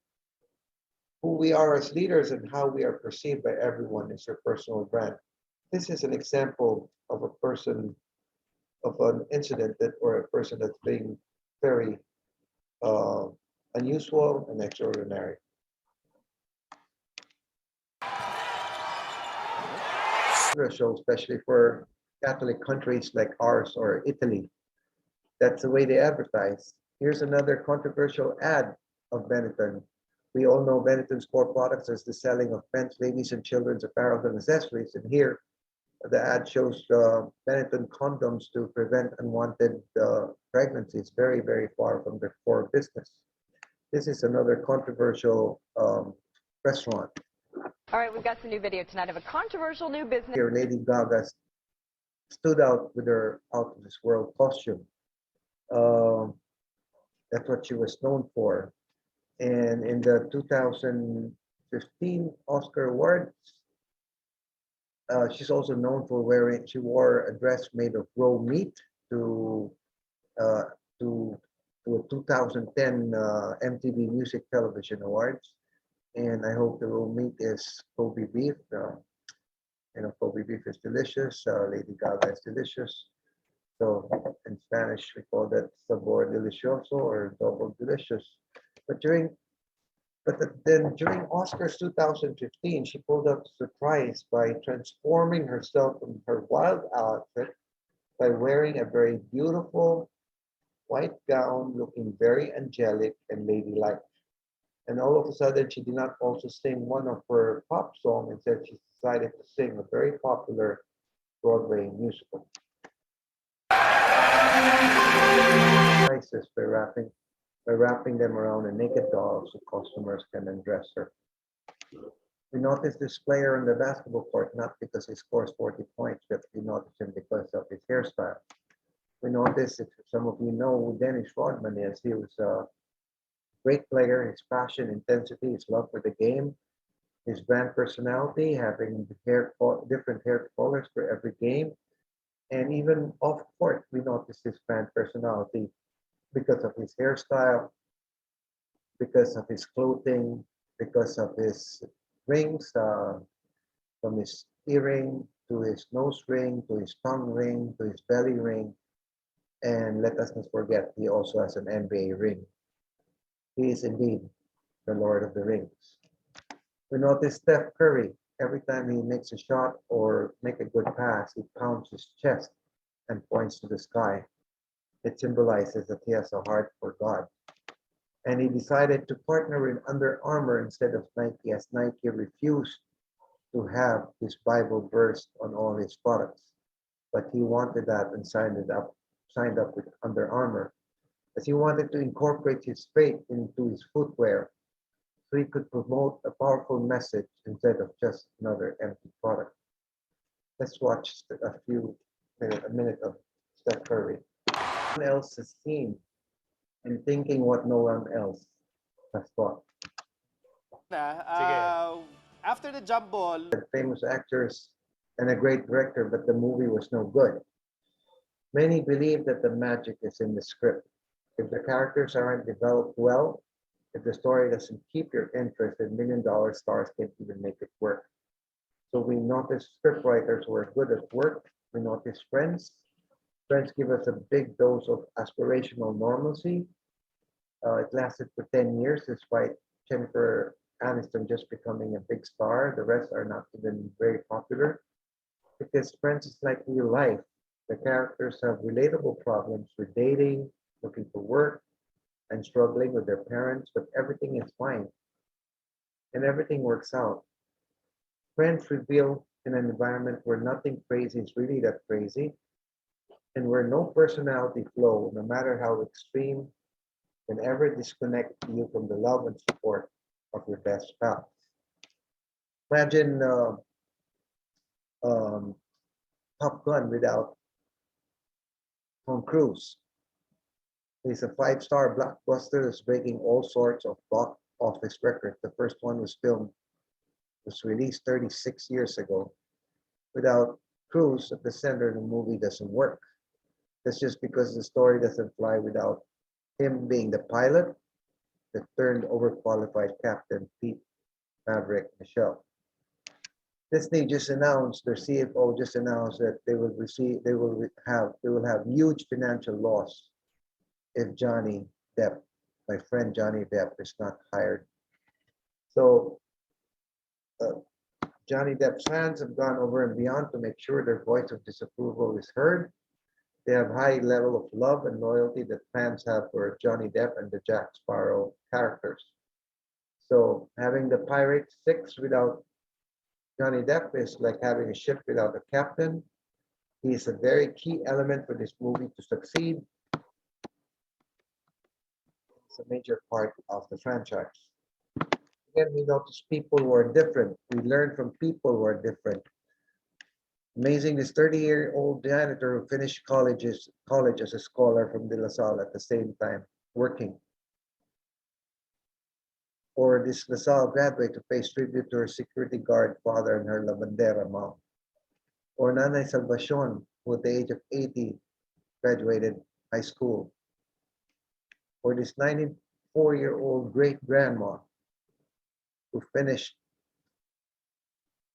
Who we are as leaders and how we are perceived by everyone is your personal brand. This is an example of a person, of an incident that, or a person that's being very uh, unusual and extraordinary. Controversial, especially for Catholic countries like ours or Italy. That's the way they advertise. Here's another controversial ad of Benetton. We all know Benetton's core products is the selling of men's, ladies, and children's apparel and accessories. And here, the ad shows Benetton condoms to prevent unwanted pregnancies, very, very far from their core business. This is another controversial restaurant. All right, we've got some new video tonight of a controversial new business. Here, Lady Gaga stood out with her out of this world costume. That's what she was known for. And in the 2015 Oscar Awards, she's also known for wearing, she wore a dress made of raw meat to uh, to a 2010 MTV Music Television Awards. And I hope the raw meat is Kobe beef. Kobe beef is delicious. Lady Gaga is delicious. So in Spanish, we call that sabor delicioso or double delicious. But then during Oscars 2015, she pulled up a surprise by transforming herself from her wild outfit by wearing a very beautiful white gown, looking very angelic and ladylike. And all of a sudden, she did not also sing one of her pop songs. Instead, she decided to sing a very popular Broadway musical. Prices by wrapping them around a naked doll so customers can undress her. We notice this player on the basketball court not because he scores 40 points, but we notice him because of his hairstyle. We notice, if some of you know who Dennis Rodman is, he was a great player, his passion, intensity, his love for the game. his brand personality, having different hair colors for every game, and even off court, we notice his brand personality because of his hairstyle, because of his clothing, because of his rings, from his earring to his nose ring to his tongue ring to his belly ring. And let us not forget, he also has an NBA ring. He is indeed the Lord of the Rings. We notice Steph Curry, every time he makes a shot or make a good pass, he pounds his chest and points to the sky. It symbolizes that he has a heart for God. And he decided to partner with Under Armour instead of Nike, as Nike refused to have his Bible verse on all his products. But he wanted that and signed up with Under Armour, as he wanted to incorporate his faith into his footwear so he could promote a powerful message instead of just another empty product. Let's watch a minute of Steph Curry. No one else has seen and thinking what no one else has thought. After the jump ball, Famous actors and a great director, but the movie was no good. Many believe that the magic is in the script. If the characters aren't developed well, if the story doesn't keep your interest, then million-dollar stars can't even make it work. So we notice scriptwriters who are good at work. We notice Friends. Friends give us a big dose of aspirational normalcy. It lasted for 10 years, despite Jennifer Aniston just becoming a big star. The rest are not even very popular because Friends is like real life. The characters have relatable problems with dating, looking for work, and struggling with their parents, but everything is fine and everything works out. Friends reveal in an environment where nothing crazy is really that crazy and where no personality flow, no matter how extreme, can ever disconnect you from the love and support of your best pals. Imagine um, Top Gun without Tom Cruise. He's a five-star blockbuster that's breaking all sorts of box office records. The first one was released 36 years ago. Without Cruise at the center, the movie doesn't work. That's just because the story doesn't fly without him being the pilot that turned overqualified Captain Pete Maverick Michelle. Disney just announced, their CFO just announced that they will have huge financial loss if Johnny Depp, my friend Johnny Depp, is not hired. So Johnny Depp's fans have gone over and beyond to make sure their voice of disapproval is heard. They have high level of love and loyalty that fans have for Johnny Depp and the Jack Sparrow characters. So having the Pirate 6 without Johnny Depp is like having a ship without a captain. He is a very key element for this movie to succeed. It's a major part of the franchise. Again, we notice people who are different. We learn from people who are different. Amazing, this 30-year-old janitor who finished college as a scholar from De La Salle at the same time, working. Or this La Salle graduate who pays tribute to her security guard father and her lavandera mom. Or Nanay Salvacion, who at the age of 80 graduated high school. Or this 94-year-old great-grandma who finished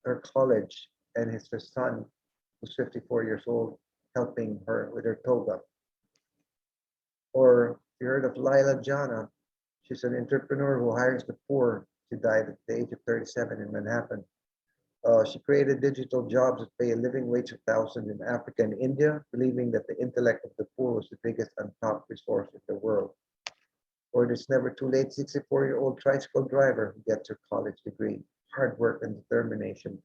her college and her son, who's 54 years old, helping her with her toga. Or you heard of Laila Jana. She's an entrepreneur who hires the poor. She died at the age of 37 in Manhattan. She created digital jobs that pay a living wage of thousands in Africa and India, believing that the intellect of the poor was the biggest untapped resource in the world. Or this never too late 64-year-old tricycle driver who gets her college degree. Hard work and determination.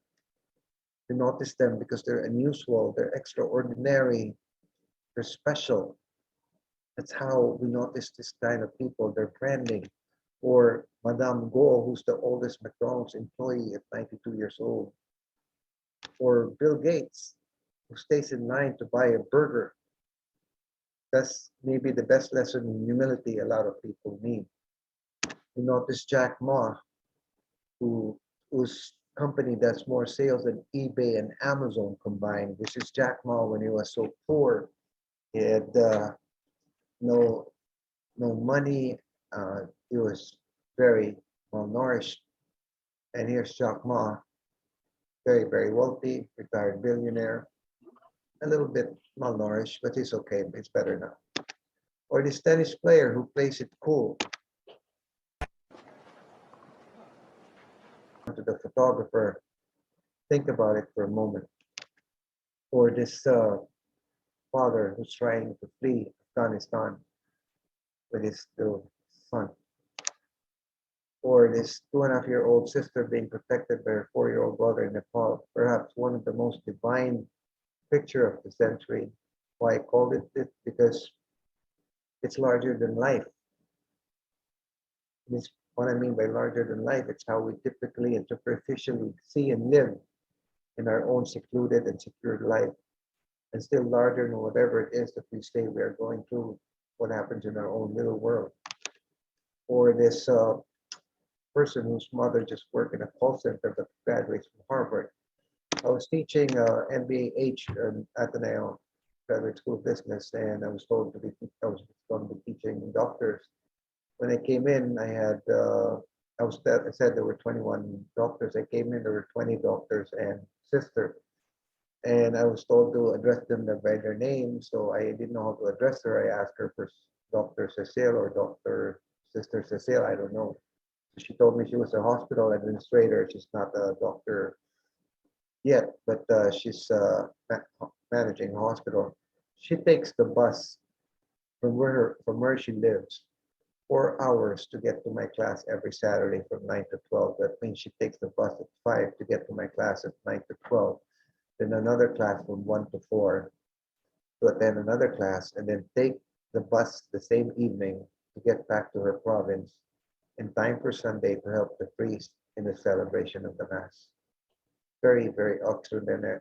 You notice them because they're unusual, they're extraordinary, they're special. That's how we notice this kind of people, their branding. Or Madame Go, who's the oldest McDonald's employee at 92 years old. Or Bill Gates, who stays in line to buy a burger. That's maybe the best lesson in humility a lot of people need. You notice Jack Ma, who whose company does more sales than eBay and Amazon combined. This is Jack Ma when he was so poor. He had no no money. He was very malnourished. And here's Jack Ma, very, very wealthy, retired billionaire, a little bit malnourished, but he's okay. It's better now. Or this tennis player who plays it cool. To the photographer, think about it for a moment. Or this father who's trying to flee Afghanistan with his little son. Or this 2.5-year-old sister being protected by her 4-year-old brother in Nepal, perhaps one of the most divine picture of the century. Why I called it this? Because it's larger than life. This, what I mean by larger than life, it's how we typically and superficially see and live in our own secluded and secured life, and still larger than whatever it is that we say we are going through, what happens in our own little world. Or this person whose mother just worked in a call center but graduates from Harvard. I was teaching MBH Ateneo Graduate School of Business, and I was going to be teaching doctors. When I came in, I said there were 21 doctors. I came in, there were 20 doctors and sister, and I was told to address them by their name. So I didn't know how to address her. I asked her for Dr. Cecile or Dr. Sister Cecile. I don't know. She told me she was a hospital administrator. She's not a doctor yet, but she's managing a hospital. She takes the bus from where she lives 4 hours to get to my class every Saturday from 9 to 12. That means she takes the bus at 5 to get to my class at 9 to 12. Then another class from 1 to 4 to attend another class, and then take the bus the same evening to get back to her province in time for Sunday to help the priest in the celebration of the Mass. Very, very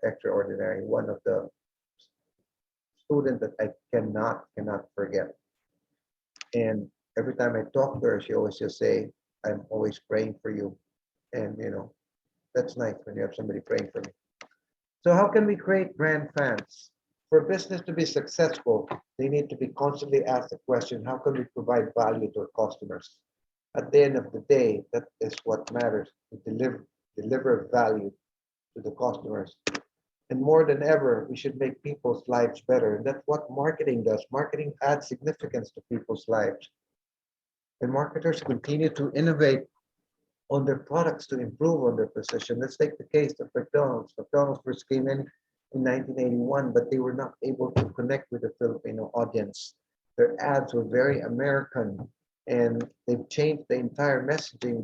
extraordinary. One of the students that I cannot forget. And every time I talk to her, she always just say, "I'm always praying for you." And that's nice when you have somebody praying for me. So how can we create brand fans? For business to be successful, they need to be constantly asked the question, how can we provide value to our customers? At the end of the day, that is what matters, to deliver value to the customers. And more than ever, we should make people's lives better. And that's what marketing does. Marketing adds significance to people's lives. And marketers continue to innovate on their products to improve on their position. Let's take the case of McDonald's. McDonald's first came in 1981, but they were not able to connect with the Filipino audience. Their ads were very American, and they've changed the entire messaging.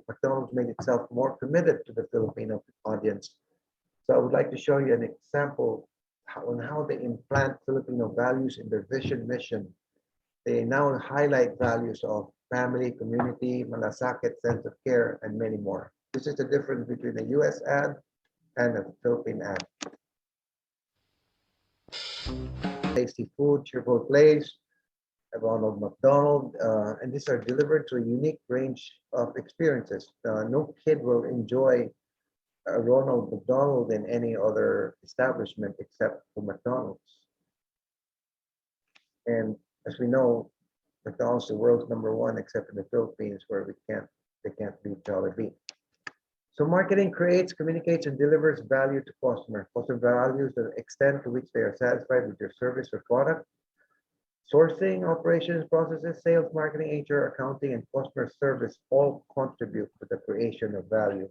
McDonald's made itself more committed to the Filipino audience. So I would like to show you an example on how they implant Filipino values in their vision mission. They now highlight values of family, community, malasakit, sense of care, and many more. This is the difference between a US ad and a Philippine ad. Tasty food, cheerful place, Ronald McDonald, and these are delivered to a unique range of experiences. No kid will enjoy Ronald McDonald in any other establishment except for McDonald's. And as we know, McDonald's is the world's #1, except in the Philippines, where they can't beat Jollibee. So marketing creates, communicates, and delivers value to customers. Customer values the extent to which they are satisfied with your service or product. Sourcing, operations, processes, sales, marketing, HR, accounting, and customer service all contribute to the creation of value.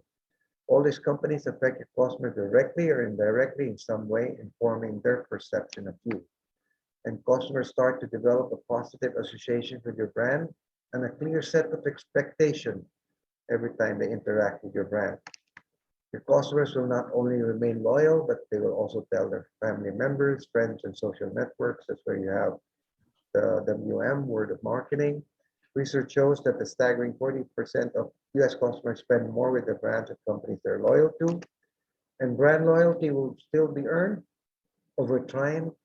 All these companies affect your customers directly or indirectly in some way, informing their perception of you. And customers start to develop a positive association with your brand and a clear set of expectation every time they interact with your brand. Your customers will not only remain loyal, but they will also tell their family members, friends, and social networks. That's where you have the WM, word of marketing. Research shows that the staggering 40% of US customers spend more with the brands of companies they're loyal to. And brand loyalty will still be earned over time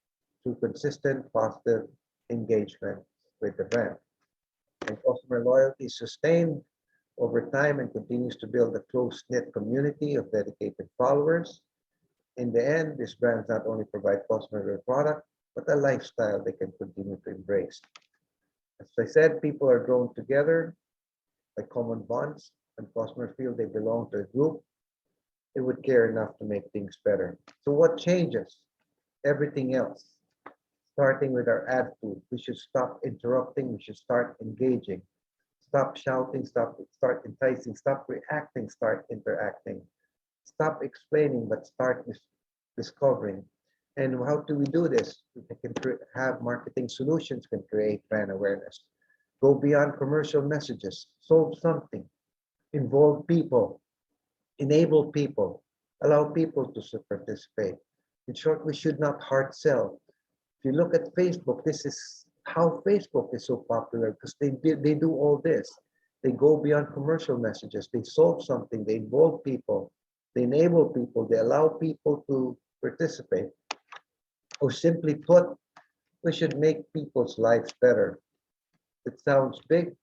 through consistent positive engagement with the brand. And customer loyalty is sustained over time and continues to build a close-knit community of dedicated followers. In the end, these brands not only provide customers with a product, but a lifestyle they can continue to embrace. As I said, people are drawn together by common bonds, and customers feel they belong to a group. They would care enough to make things better. So what changes? Everything else. Starting with our attitude. We should stop interrupting. We should start engaging. Stop shouting, start enticing, stop reacting, start interacting. Stop explaining, but start discovering. And how do we do this? We can have marketing solutions, can create brand awareness. Go beyond commercial messages, solve something, involve people, enable people, allow people to participate. In short, we should not hard sell. If you look at Facebook, this is how Facebook is so popular because they do all this. They go beyond commercial messages. They solve something. They involve people. They enable people. They allow people to participate. Or simply put, we should make people's lives better. It sounds big,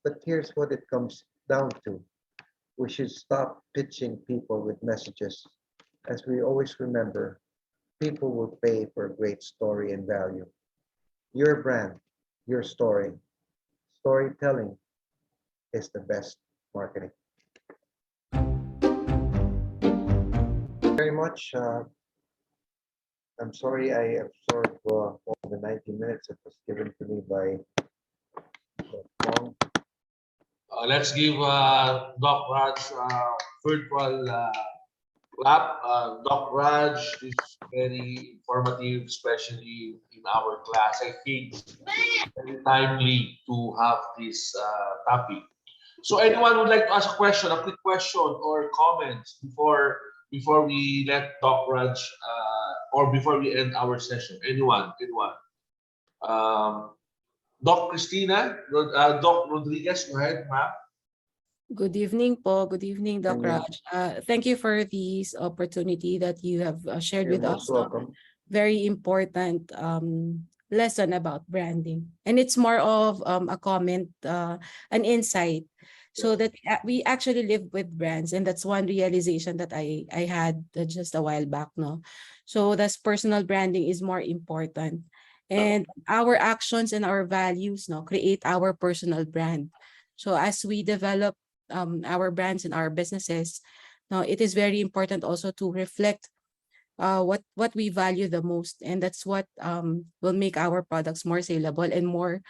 but here's what it comes down to. We should stop pitching people with messages. As we always remember, people will pay for a great story and value. Your brand, your story. Storytelling is the best marketing. Very much. I'm sorry I absorbed all the 90 minutes that was given to me by Tom. Let's give Doc Raj virtual clap. Doc Raj is very informative, especially in our class. I think it's very timely to have this topic. So anyone would like to ask a question, a quick question or comments before we let Doc Raj or before we end our session? Anyone? Doc Christina, Doc Rodriguez, go ahead, ma'am. Good evening po. Good evening, Doc Raj. Thank you for this opportunity that you have shared with us. Welcome. Very important lesson about branding. And it's more of a comment, an insight, so that we actually live with brands. And that's one realization that I had just a while back. No, so that's personal branding is more important. And our actions and our values create our personal brand. So as we develop our brands and our businesses, now it is very important also to reflect what we value the most, and that's what will make our products more saleable and more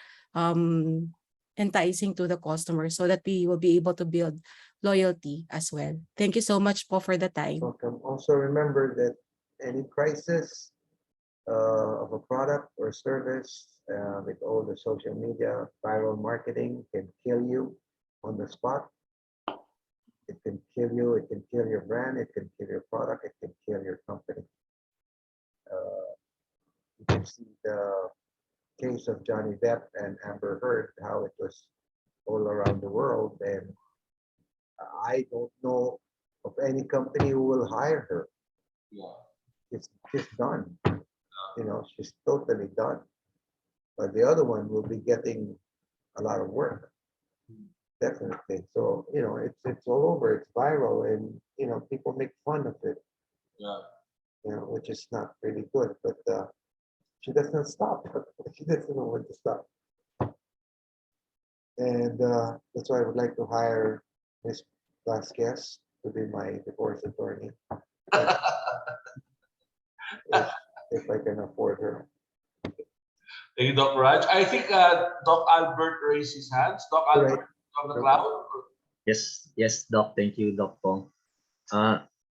enticing to the customer, so that we will be able to build loyalty as well. Thank you so much po for the time. Welcome. Also remember that any crisis of a product or service with all the social media, viral marketing can kill you on the spot. It can kill you, it can kill your brand, it can kill your product, it can kill your company. You can see the case of Johnny Depp and Amber Heard, how it was all around the world, and I don't know of any company who will hire her. Yeah. It's just done. She's totally done. But the other one will be getting a lot of work. Definitely. So, it's all over. It's viral, and people make fun of it. Yeah. Which is not really good. But she doesn't stop. She doesn't know when to stop. And that's why I would like to hire Miss Vasquez to be my divorce attorney. if I can afford her. Thank you, Doc Raj. I think Doc Albert raised his hands. Doc Albert on the cloud. Yes, Doc. Thank you, Doc Pong.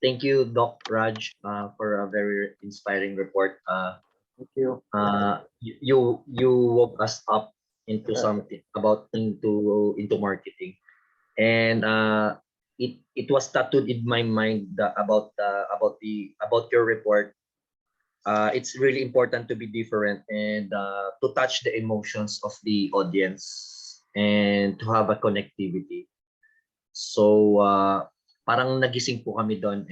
Thank you, Doc Raj, for a very inspiring report. Thank you. You woke us up into something into marketing, and it was tattooed in my mind about your report. It's really important to be different and to touch the emotions of the audience and to have a connectivity. So parang nagising po kami doon,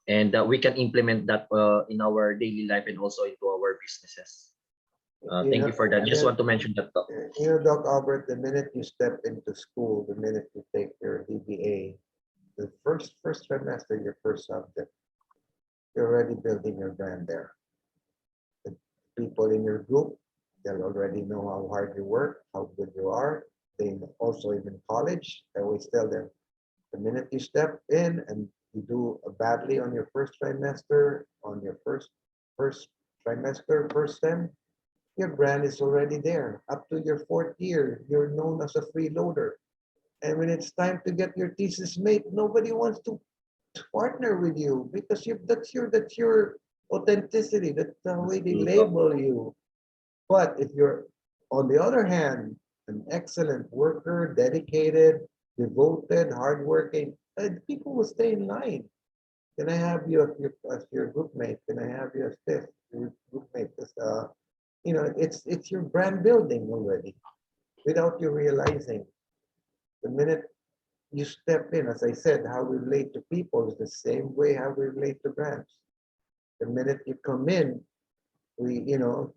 and we can implement that in our daily life and also into our businesses. Thank you for that. Just want to mention that. Doc. Doc Albert, the minute you step into school, the minute you take your DBA, the first trimester, your first subject, you're already building your brand there. The people in your group, they'll already know how hard you work, how good you are. They also even college. I always tell them, the minute you step in and you do badly on your first trimester, on your first trimester, first sem, your brand is already there. Up to your fourth year, you're known as a freeloader. And when it's time to get your thesis mate, nobody wants to partner with you because that's your authenticity. That's the way they label you. But if you're, on the other hand, an excellent worker, dedicated, devoted, hardworking, people will stay in line. Can I have you as your group mate? Can I have you as this your group mate? It's your brand building already, without you realizing. The minute you step in, as I said, how we relate to people is the same way how we relate to brands. The minute you come in, when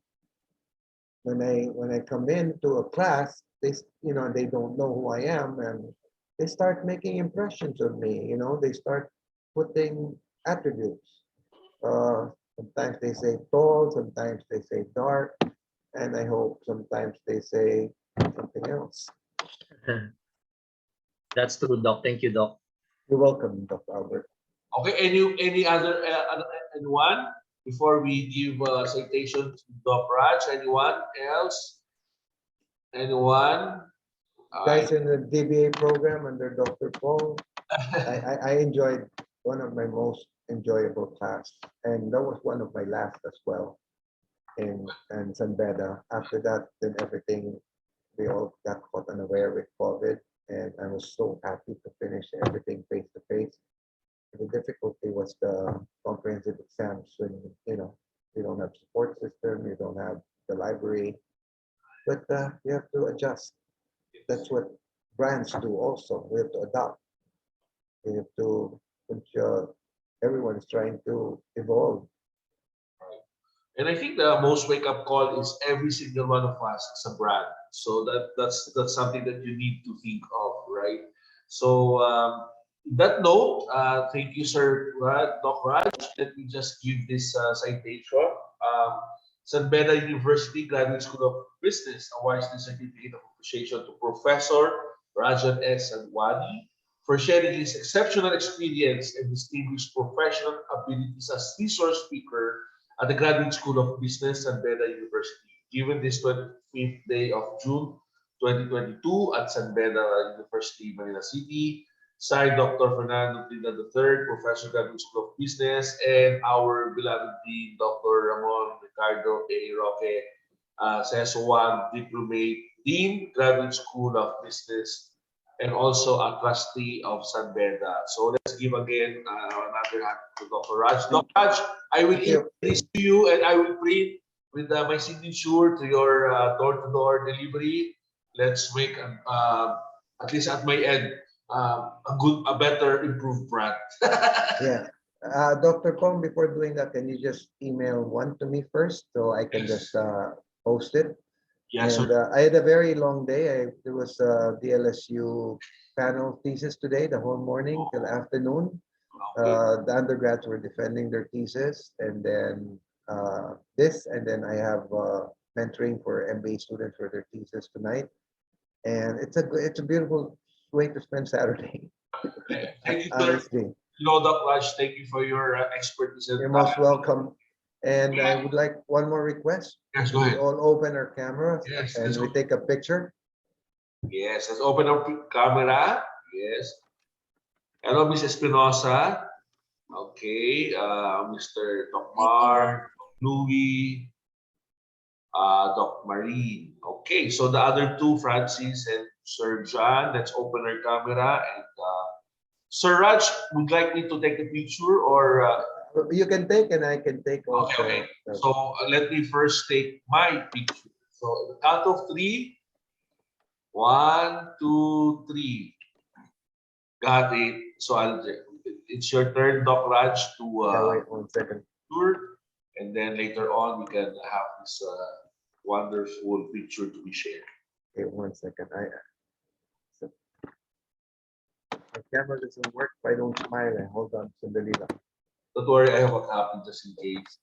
I come into a class, they don't know who I am, and they start making impressions of me. They start putting attributes. Sometimes they say tall, sometimes they say dark, and I hope sometimes they say something else. That's true, Doc. Thank you, Doc. You're welcome, Dr. Albert. Okay, any other anyone before we give citation to Doc Raj? Anyone else? Anyone? Guys in the DBA program under Dr. Paul, I enjoyed one of my most enjoyable class, and that was one of my last as well in San Beda. After that, then everything, we all got caught unaware with COVID, and I was so happy to finish everything face to face. The difficulty was the comprehensive exams when you don't have support system, you don't have the library, but you have to adjust. That's what brands do also. We have to adapt. We have to, everyone is trying to evolve. And I think the most wake-up call is every single one of us is a brand. So that's something that you need to think of, right? So that note, thank you, Sir Doc Raj. Let me just give this citation. San Beda University Graduate School of Business awards the certificate of appreciation to Professor Rajan S. Adwani for sharing his exceptional experience and distinguished professional abilities as resource speaker at the Graduate School of Business San Beda University, given this 25th day of June 2022 at San Beda University, Manila City. Signed Dr. Fernando Trinidad III, Professor, Graduate School of Business, and our beloved Dean, Dr. Ramon Ricardo A. Roque, CESO1 Diplomate Dean, Graduate School of Business, and also a trustee of San Beda. So let's give again another hand to Dr. Raj. Dr. Raj, I will email this to you and I will print with my signature to your door-to-door delivery. Let's make, at least at my end, a better, improved brand. Yeah. Dr. Pong, before doing that, can you just email one to me first so I can just post it? Yes. And I had a very long day. There was the LSU panel thesis today, the whole morning till afternoon. The undergrads were defending their thesis, and then and then I have mentoring for MBA students for their thesis tonight. And it's a beautiful way to spend Saturday. Thank you, sir. Honestly. Dr. Raj, thank you for your expertise. You're most welcome. And I would like one more request. Yes, go ahead. We all open our cameras and we take a picture. Yes, let's open our camera. Yes. Hello, Ms. Espinosa. Okay, Mr. Tokmar, Louis, Doc Marine. Okay, so the other two, Francis and Sir John, let's open our camera. And Sir Raj, would like me to take a picture or? You can take and I can take also. Okay. So let me first take my picture. So the count of three. 1, 2, 3. Got it. So it's your turn, Doc Raj, to wait 1 second. tour, and then later on we can have this wonderful picture to be shared. Okay, 1 second. My camera doesn't work if I don't smile. Hold on, sandali lang. Don't worry, I have a copy just in case.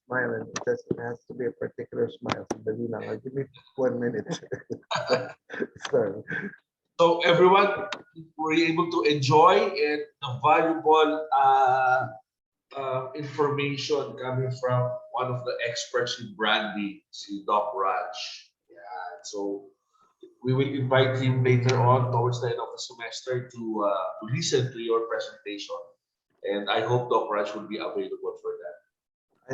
Smile, and it has to be a particular smile. Sandali lang. Give me 1 minute. Sorry. So everyone, were you able to enjoy and the valuable information coming from one of the experts in branding, si Doc Raj. Yeah, so we will invite him later on towards the end of the semester to listen to your presentation. And I hope Doc Raj will be available for that.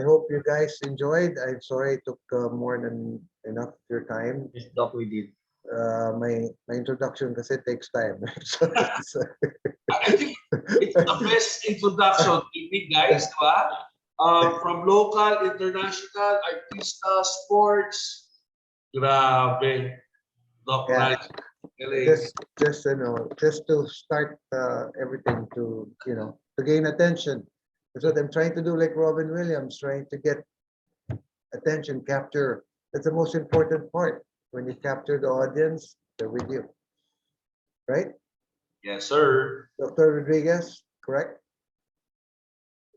I hope you guys enjoyed. I'm sorry it took more than enough of your time. Yes, Doc, we did. My introduction kasi takes time. I think it's the best introduction, guys, diba? From local, international, artista, sports. Grabe. Doc Yeah. Raj. Galing. Just to start everything to to gain attention. That's what I'm trying to do, like Robin Williams, trying to get attention, capture. That's the most important part. When you capture the audience, they're with you. Right? Yes, sir. Dr. Rodriguez, correct?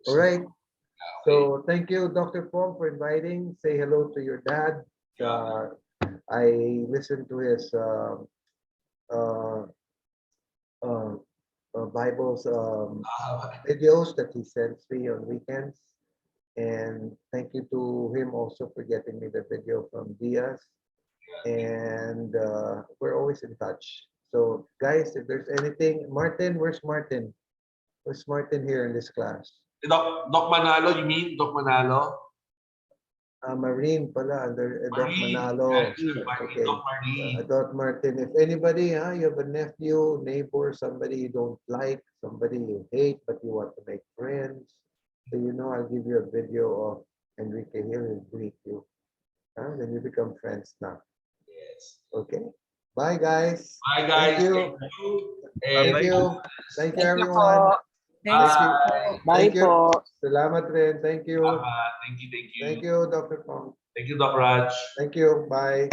All right. So thank you, Dr. Pong, for inviting. Say hello to your dad. I listened to his Bible's videos that he sends me on weekends. And thank you to him also for getting me the video from Diaz. And we're always in touch. So guys, if there's anything, Martin, where's Martin? Where's Martin here in this class? Doc Manalo, you mean Doc Manalo? Marine pala, under Doc Manalo. Okay. Doc Marine. Doc Martin, if anybody, you have a nephew, neighbor, somebody you don't like, somebody you hate, but you want to make friends, so I'll give you a video of Enrique Hill and greet you. Then you become friends now. Yes. Okay. Bye, guys. Bye, guys. Thank you. Thank you. Thank you, everyone. Thanks. Thank you. Salamat rin. Thank you. Thank you. Thank you. Thank you, Dr. Pong. Thank you, Doc Raj. Thank you. Bye.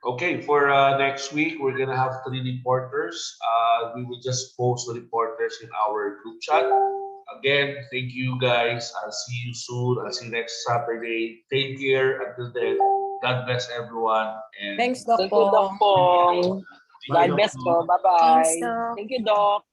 Okay, for next week, we're gonna have 3 reporters. We will just post the reporters in our group chat. Again, thank you guys. I'll see you soon. I'll see you next Saturday. Take care until then. God bless everyone. And Thanks, Doc Thank you, Doc Pong. Pong. God bless po. Bye-bye. Thanks, Doc. Thank you, Doc.